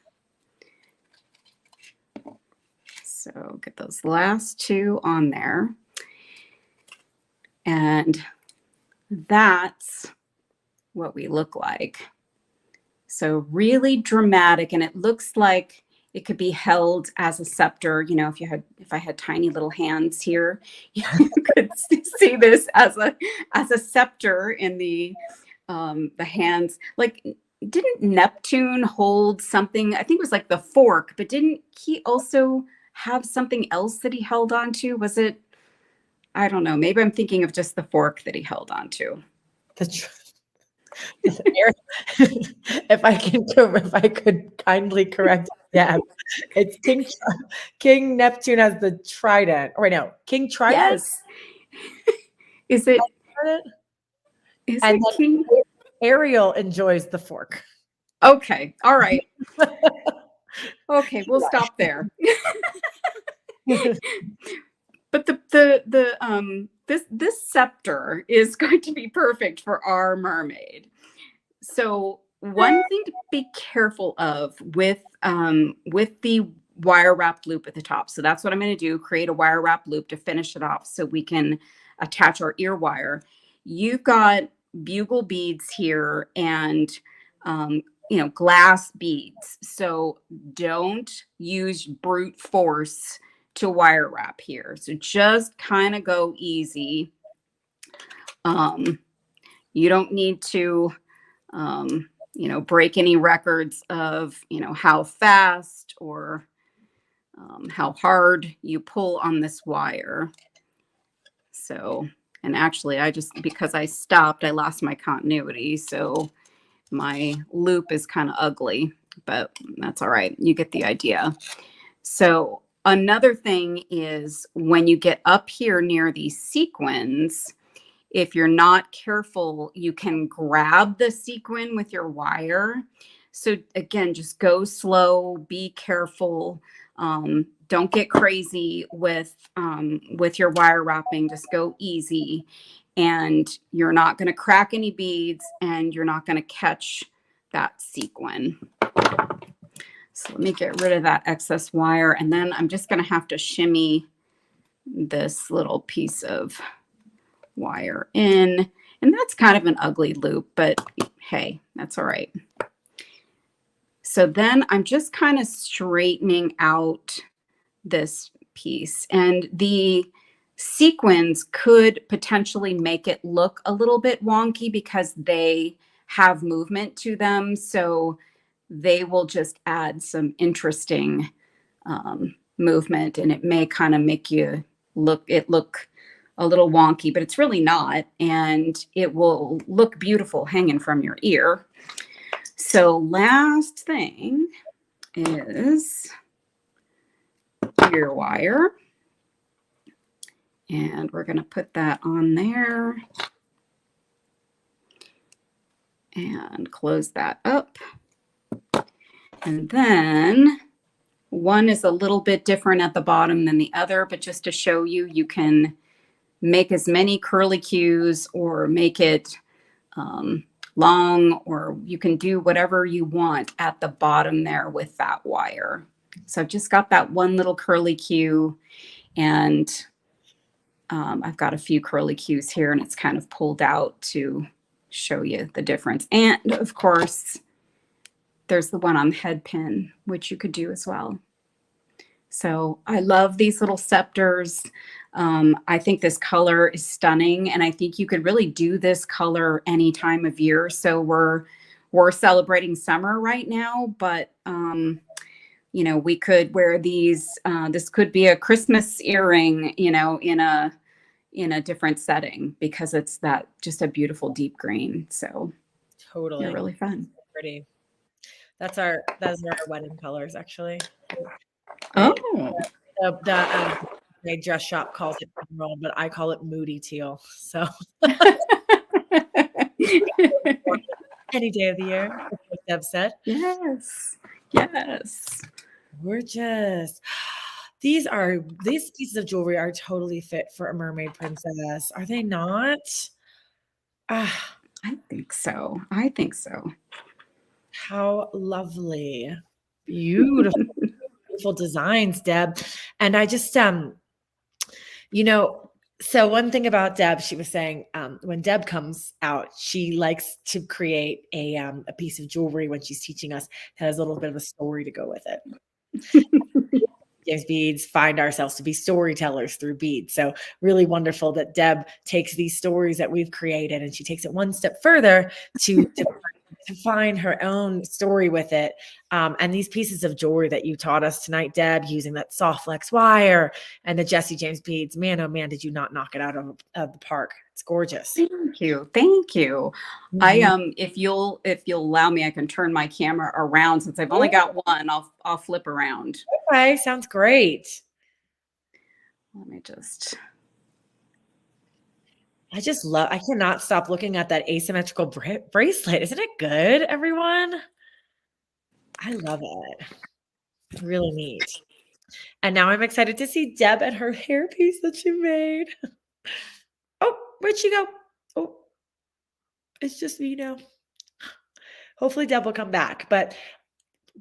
So get those last two on there. And that's what we look like. So really dramatic, and it looks like it could be held as a scepter. You know, if I had tiny little hands here, you could see this as a scepter in the hands. Like, didn't Neptune hold something? I think it was like the fork, but didn't he also have something else that he held on to? Was it? I don't know. Maybe I'm thinking of just the fork that he held on to. If I could kindly correct, yeah, it's King Neptune has the trident. Or wait, no, King Trident. Yes. Is it? Is and it King? Ariel enjoys the fork. Okay. All right. Okay, we'll stop there. But this scepter is going to be perfect for our mermaid. So one thing to be careful of with the wire wrapped loop at the top. So that's what I'm going to do, create a wire wrap loop to finish it off so we can attach our ear wire. You've got bugle beads here and glass beads. So don't use brute force to wire wrap here. So just kind of go easy. You don't need to, break any records of, how fast or how hard you pull on this wire. So, and actually because I stopped, I lost my continuity. So my loop is kind of ugly, but that's all right. You get the idea. So another thing is when you get up here near these sequins, if you're not careful, you can grab the sequin with your wire. So again, just go slow, be careful. Don't get crazy with your wire wrapping. Just go easy. And you're not going to crack any beads and you're not going to catch that sequin. So let me get rid of that excess wire. And then I'm just going to have to shimmy this little piece of wire in. And that's kind of an ugly loop, but hey, that's all right. So then I'm just kind of straightening out this piece, and the sequins could potentially make it look a little bit wonky because they have movement to them. So they will just add some interesting movement, and it may kind of make you look a little wonky, but it's really not. And it will look beautiful hanging from your ear. So last thing is ear wire. And we're going to put that on there and close that up. And then one is a little bit different at the bottom than the other, but just to show you, you can make as many curly cues or make it long, or you can do whatever you want at the bottom there with that wire. So I've just got that one little curly cue, and I've got a few curly cues here, and it's kind of pulled out to show you the difference. And of course, there's the one on the head pin, which you could do as well. So I love these little scepters. I think this color is stunning, and I think you could really do this color any time of year. So we're celebrating summer right now, but you know, we could wear these. This could be a Christmas earring, you know, in a different setting, because it's that just a beautiful deep green. So Totally. they're really fun. Pretty. Those are our wedding colors, actually. Oh, My dress shop calls it emerald, but I call it moody teal. So any day of the year, like Deb said. yes, yes. Gorgeous. These pieces of jewelry are totally fit for a mermaid princess, are they not? Ah, I think so. I think so. how lovely. Beautiful, beautiful designs, Deb. And I just you know, so one thing about Deb, she was saying, when Deb comes out, she likes to create a piece of jewelry when she's teaching us that has a little bit of a story to go with it. James beads find ourselves to be storytellers through beads. So really wonderful that Deb takes these stories that we've created and she takes it one step further to find her own story with it. And these pieces of jewelry that you taught us tonight, Deb, using that soft flex wire and the Jesse James beads, man, oh man, did you not knock it out of the park? It's gorgeous. Thank you. Thank you. Mhm. If you'll allow me, I can turn my camera around. Since I've only got one, I'll flip around. Okay, sounds great. Let me just. I cannot stop looking at that asymmetrical bracelet. Isn't it good, everyone? I love it. Really neat. And now I'm excited to see Deb and her hairpiece that she made. Oh, where'd she go? Oh, it's just me now. Hopefully Deb will come back. But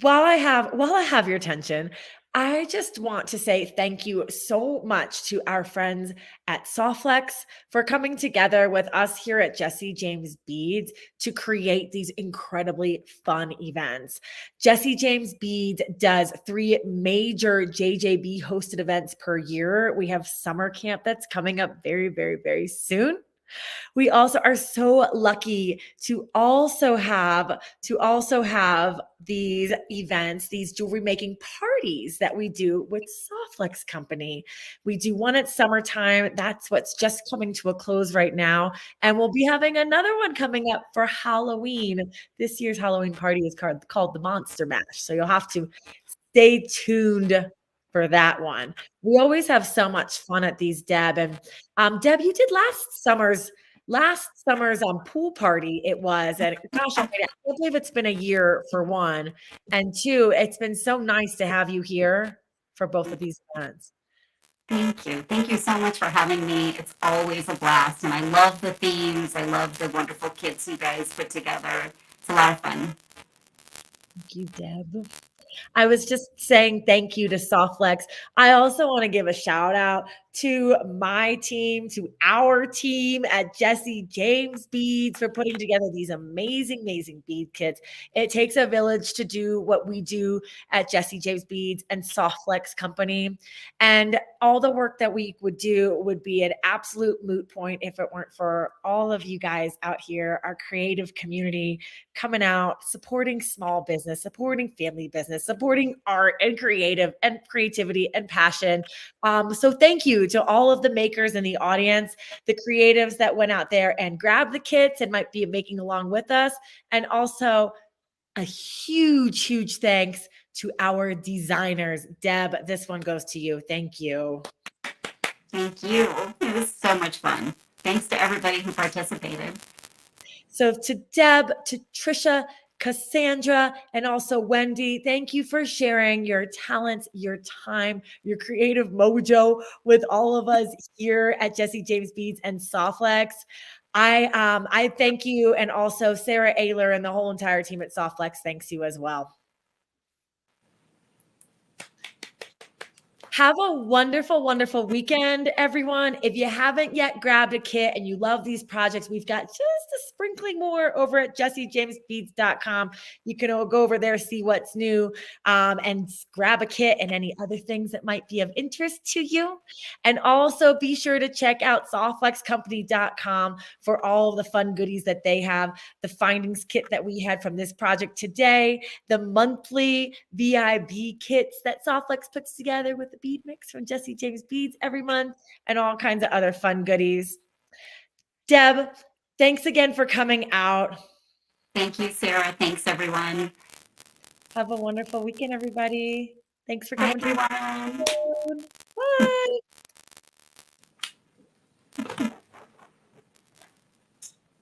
while I have your attention, I just want to say thank you so much to our friends at Softflex for coming together with us here at Jesse James Beads to create these incredibly fun events. Jesse James Beads does 3 major JJB hosted events per year. We have summer camp that's coming up very, very, very soon. We also are so lucky to also have these events, these jewelry making parties that we do with Softflex Company. We do one at summertime. That's what's just coming to a close right now. And we'll be having another one coming up for Halloween. This year's Halloween party is called the Monster Mash. So you'll have to stay tuned for that one. We always have so much fun at these, Deb. And Deb, you did last summer's pool party. It was, and gosh, I can't believe it's been a year for one, and two, it's been so nice to have you here for both of these events. Thank you. Thank you so much for having me. It's always a blast. And I love the themes. I love the wonderful kits you guys put together. It's a lot of fun. Thank you, Deb. I was just saying thank you to Softflex. I also want to give a shout out to my team, to our team at Jesse James Beads for putting together these amazing, amazing bead kits. It takes a village to do what we do at Jesse James Beads and Soft Flex Company. And all the work that we would do would be an absolute moot point if it weren't for all of you guys out here, our creative community coming out, supporting small business, supporting family business, supporting art and creativity and passion. So thank you to all of the makers in the audience, the creatives that went out there and grabbed the kits and might be making along with us. And also a huge, huge thanks to our designers. Deb, this one goes to you. Thank you. Thank you. It was so much fun. Thanks to everybody who participated. So to Deb, to Trisha, Cassandra, and also Wendy, thank you for sharing your talents, your time, your creative mojo with all of us here at Jesse James Beads and Softflex. I thank you, and also Sarah Ayler and the whole entire team at Softflex thanks you as well. Have a wonderful, wonderful weekend, everyone. If you haven't yet grabbed a kit and you love these projects, we've got just a sprinkling more over at jessejamesbeads.com. You can go over there, see what's new, and grab a kit and any other things that might be of interest to you. And also be sure to check out softflexcompany.com for all of the fun goodies that they have. The findings kit that we had from this project today, the monthly VIB kits that Softflex puts together with the bead mix from Jesse James Beads every month, and all kinds of other fun goodies. Deb, thanks again for coming out. Thank you, Sarah. Thanks, everyone. Have a wonderful weekend, everybody. Thanks for Bye, coming. everyone. Bye.